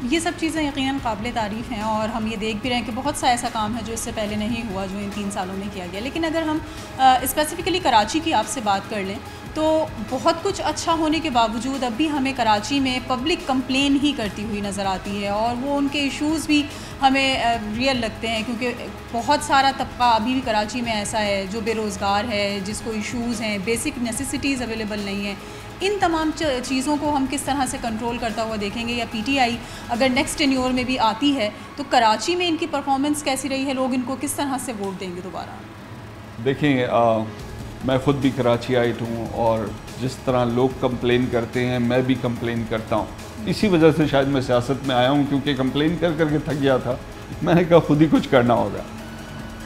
ये सब चीज़ें यकीनन काबिल तारीफ़ हैं और हम ये देख भी रहे हैं कि बहुत सा ऐसा काम है जो इससे पहले नहीं हुआ, जो इन 3 सालों में किया गया। लेकिन अगर हम स्पेसिफ़िकली कराची की आपसे बात कर लें तो बहुत कुछ अच्छा होने के बावजूद अब भी हमें कराची में पब्लिक कंप्लेन ही करती हुई नज़र आती है और वो उनके इश्यूज़ भी हमें रियल लगते हैं, क्योंकि बहुत सारा तबका अभी भी कराची में ऐसा है जो बेरोज़गार है, जिसको इश्यूज़ हैं, बेसिक नेसेसिटीज़ अवेलेबल नहीं हैं। इन तमाम चीज़ों को हम किस तरह से कंट्रोल करता हुआ देखेंगे, या पीटीआई अगर नेक्स्ट टेन्योर में भी आती है तो कराची में इनकी परफॉर्मेंस कैसी रही है, लोग इनको किस तरह से वोट देंगे दोबारा? देखें, मैं ख़ुद भी कराची आइट हूँ और जिस तरह लोग कंप्लेन करते हैं मैं भी कंप्लेन करता हूँ। इसी वजह से शायद मैं सियासत में आया हूँ, क्योंकि कंप्लेन कर करके थक गया था। मैंने कहा खुद ही कुछ करना होगा।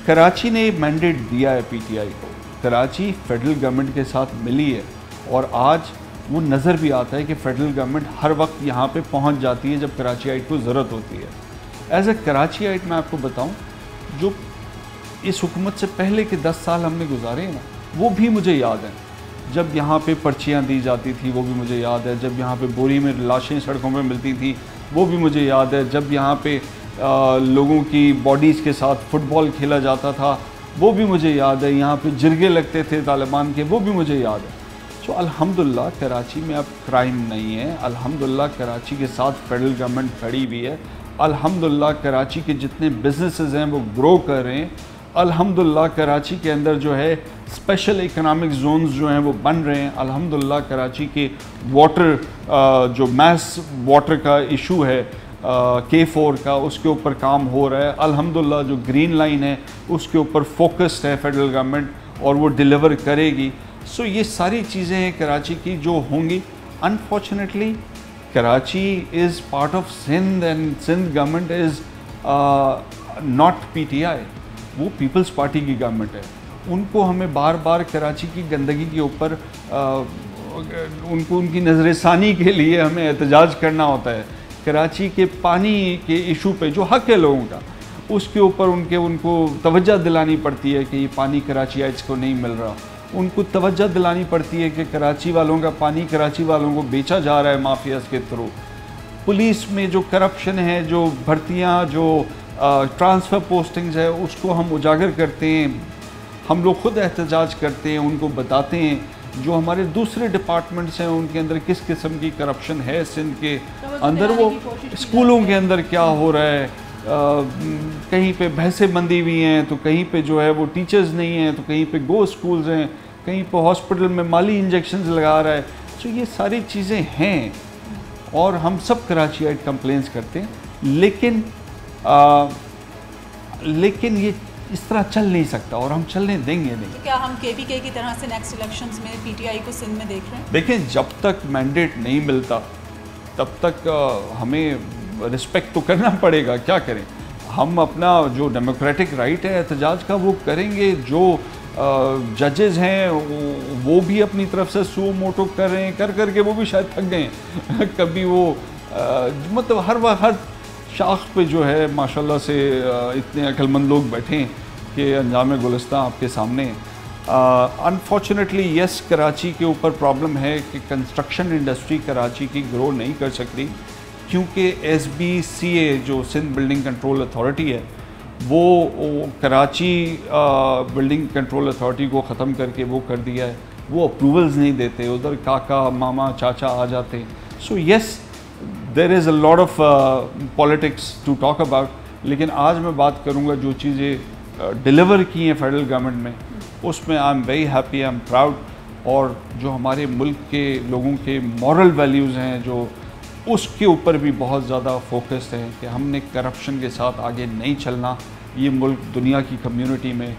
कराची ने मैंडेट दिया है पीटीआई को, कराची फेडरल गवर्नमेंट के साथ मिली है और आज वो नज़र भी आता है कि फेडरल गवर्नमेंट हर वक्त यहाँ पे पहुँच जाती है जब कराची आइट को ज़रूरत होती है। एज ए कराची आइट मैं आपको बताऊँ, जो इस हुकूमत से पहले के 10 साल हमने गुजारे हैं ना, वो भी मुझे याद है। जब यहाँ पे पर्चियाँ दी जाती थी वो भी मुझे याद है, जब यहाँ पे बोरी में लाशें सड़कों पे मिलती थी वो भी मुझे याद है, जब यहाँ पे लोगों की बॉडीज़ के साथ फुटबॉल खेला जाता था वो भी मुझे याद है, यहाँ पे जिरगे लगते थे तालिबान के, वो भी मुझे याद है। सो अल्हम्दुलिल्लाह कराची में अब क्राइम नहीं है, अल्हम्दुलिल्लाह कराची के साथ फेडरल गवर्नमेंट खड़ी हुई है, अल्हम्दुलिल्लाह कराची के जितने बिजनेसेस हैं वो ग्रो कर रहे हैं, अल्हम्दुलिल्लाह कराची के अंदर जो है स्पेशल इकोनॉमिक जोन्स जो हैं वो बन रहे हैं, अल्हम्दुलिल्लाह कराची के वाटर जो मैस वाटर का इशू है K4 का, उसके ऊपर काम हो रहा है। अल्हम्दुलिल्लाह जो ग्रीन लाइन है उसके ऊपर फोकस्ड है फेडरल गवर्नमेंट और वो डिलीवर करेगी। सो ये सारी चीज़ें हैं कराची की जो होंगी। Unfortunately Karachi is part of Sindh and Sindh government is not PTI, वो पीपल्स पार्टी की गवर्नमेंट है। उनको हमें बार बार कराची की गंदगी के ऊपर उनको उनकी नज़रसानी के लिए हमें एहतजाज करना होता है। कराची के पानी के इशू पे जो हक़ है लोगों का, उसके ऊपर उनको तवज्जो दिलानी पड़ती है कि ये पानी कराचीइट्स को नहीं मिल रहा। उनको तवज्जो दिलानी पड़ती है कि कराची वालों का पानी कराची वालों को बेचा जा रहा है माफियाज़ के थ्रू। पुलिस में जो करप्शन है, जो भर्तियाँ, जो ट्रांसफ़र पोस्टिंग्स है, उसको हम उजागर करते हैं। हम लोग ख़ुद एहतजाज करते हैं, उनको बताते हैं जो हमारे दूसरे डिपार्टमेंट्स हैं उनके अंदर किस किस्म की करप्शन है सिंध के अंदर, वो स्कूलों के अंदर क्या हो रहा है, कहीं पे भैंसें बंधी हुई हैं तो कहीं पे जो है वो टीचर्स नहीं हैं, तो कहीं पे गो स्कूल्स हैं, कहीं पे हॉस्पिटल में माली इंजेक्शंस लगा रहा है। तो ये सारी चीज़ें हैं और हम सब कराचीइट कंप्लेंट्स करते हैं, लेकिन ये इस तरह चल नहीं सकता और हम चलने देंगे नहीं। तो क्या हम केपीके की तरह से नेक्स्ट इलेक्शंस में पीटीआई को सिंध में देख रहे हैं? देखें, जब तक मैंडेट नहीं मिलता तब तक हमें रिस्पेक्ट तो करना पड़ेगा। क्या करें, हम अपना जो डेमोक्रेटिक राइट है एहतजाज का वो करेंगे। जो जजेज़ हैं वो भी अपनी तरफ से सू मोटो कर रहे हैं, कर करके वो भी शायद थक गए हैं कभी वो मतलब हर शाख पे जो है माशाल्लाह से इतने अक्लमंद लोग बैठे हैं कि अंजाम गुलिस्तां आपके सामने। अनफॉर्चुनेटली यस, कराची के ऊपर प्रॉब्लम है कि कंस्ट्रक्शन इंडस्ट्री कराची की ग्रो नहीं कर सकती, क्योंकि SBCA जो सिंध बिल्डिंग कंट्रोल अथॉरिटी है वो कराची बिल्डिंग कंट्रोल अथॉरिटी को ख़त्म करके वो कर दिया है। वो अप्रूवल्स नहीं देते, उधर काका मामा चाचा आ जाते हैं। So yes, there is a lot of politics to talk about, लेकिन आज मैं बात करूँगा जो चीज़ें डिलीवर की हैं फेडरल गवर्नमेंट में, उसमें I am very happy, I am proud. और जो हमारे मुल्क के लोगों के मॉरल वैल्यूज़ हैं जो उसके ऊपर भी बहुत ज़्यादा फोकस है कि हमने करप्शन के साथ आगे नहीं चलना। ये मुल्क दुनिया की कम्युनिटी में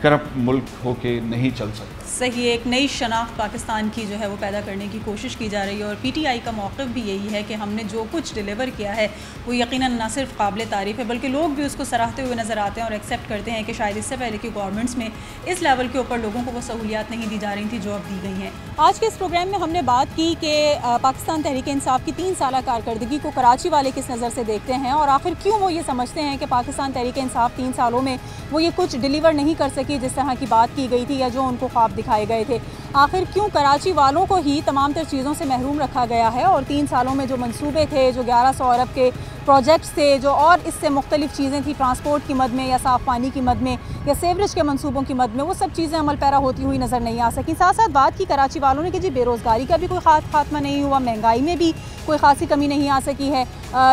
करप्ट मुल्क होके नहीं चल सकता। सही, एक नई शनाख्त पाकिस्तान की जो है वो पैदा करने की कोशिश की जा रही है और पीटीआई का मौक़िफ़ भी यही है कि हमने जो कुछ डिलीवर किया है वो यकीनन न सिर्फ काबिल तारीफ़ है बल्कि लोग भी उसको सराहते हुए नज़र आते हैं और एक्सेप्ट करते हैं कि शायद इससे पहले की गवर्नमेंट्स में इस लेवल के ऊपर लोगों को वो सहूलियात नहीं दी जा रही थी जो अब दी गई हैं। आज के इस प्रोग्राम में हमने बात की कि पाकिस्तान तहरीक इंसाफ की 3 साला कारकर्दगी को कराची वाले किस नज़र से देखते हैं और आखिर क्यों वो ये समझते हैं कि पाकिस्तान तहरीक इंसाफ 3 सालों में वो ये कुछ डिलीवर नहीं कर सकी जिस तरह की बात की गई थी या जो उनको ख्वाब दिखाए गए थे। आखिर क्यों कराची वालों को ही तमाम तर चीज़ों से महरूम रखा गया है और 3 सालों में जो मंसूबे थे, जो 1100 अरब के प्रोजेक्ट्स थे, जो और इससे मुख्तलिफ चीज़ें थी ट्रांसपोर्ट की मद में या साफ़ पानी की मद में या सेवरेज के मंसूबों की मद में, वो सब चीज़ें अमल पैरा होती हुई नज़र नहीं आ सकी। साथ साथ बात की कराची वालों ने कि जी बेरोज़गारी का भी कोई खात्मा नहीं हुआ, महंगाई में भी कोई खासी कमी नहीं आ सकी है।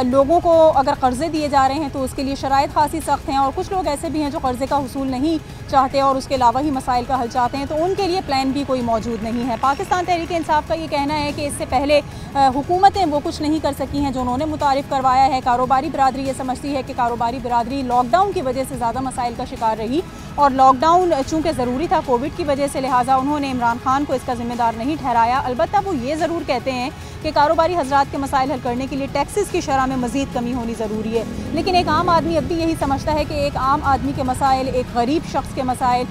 लोगों को अगर कर्ज़े दिए जा रहे हैं तो उसके लिए शराइत खासी सख्त हैं और कुछ लोग ऐसे भी हैं जो कर्ज़े का हुसूल नहीं चाहते और उसके अलावा ही मसाइल का हल चाहते हैं, तो उनके लिए प्लान भी कोई मौजूद नहीं है। पाकिस्तान तहरीक इंसाफ का ये कहना है कि इससे पहले हुकूमतें वो कुछ नहीं कर सकी हैं जो उन्होंने मुतारिफ करवाया है। कारोबारी बिरादरी ये समझती है कि कारोबारी बिरादरी लॉकडाउन की वजह से ज़्यादा मसाइल का शिकार रही और लॉकडाउन चूँकि ज़रूरी था कोविड की वजह से, लिहाजा उन्होंने इमरान खान को इसका ज़िम्मेदार नहीं ठहराया। अलबत्ता वो ये ज़रूर कहते हैं कि कारोबारी हजरात के मसाइल हल करने के लिए टैक्सेस की शरह में मज़ीद कमी होनी ज़रूरी है। लेकिन एक आम आदमी अब भी यही समझता है कि एक आम आदमी के मसाइल, एक गरीब शख्स के मसाइल,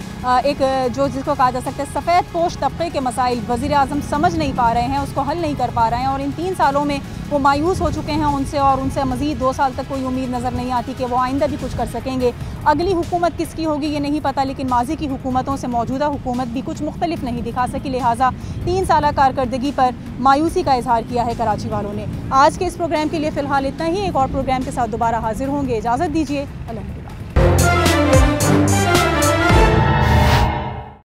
एक जो जिसको कहा जा सकता है सफ़ेद पोश तबके के मसाइल वज़ीर आज़म समझ नहीं पा रहे हैं, उसको हल नहीं कर पा रहे हैं। और इन 3 सालों में वो मायूस हो चुके हैं उनसे, और उनसे मज़ीद 2 साल तक कोई उम्मीद नज़र नहीं आती कि वो आइंदा भी कुछ कर सकेंगे। अगली हुकूमत किसकी होगी ये नहीं पता, लेकिन माजी की हुकूमतों से मौजूदा हुकूमत भी कुछ मुख्तलिफ नहीं दिखा सकी। लिहाजा 3 साल कारकर्दगी पर मायूसी का इजहार किया है कराची वालों ने। आज के इस प्रोग्राम के लिए फ़िलहाल इतना ही। एक और प्रोग्राम के साथ दोबारा हाजिर होंगे। इजाज़त दीजिए। अल्लाह।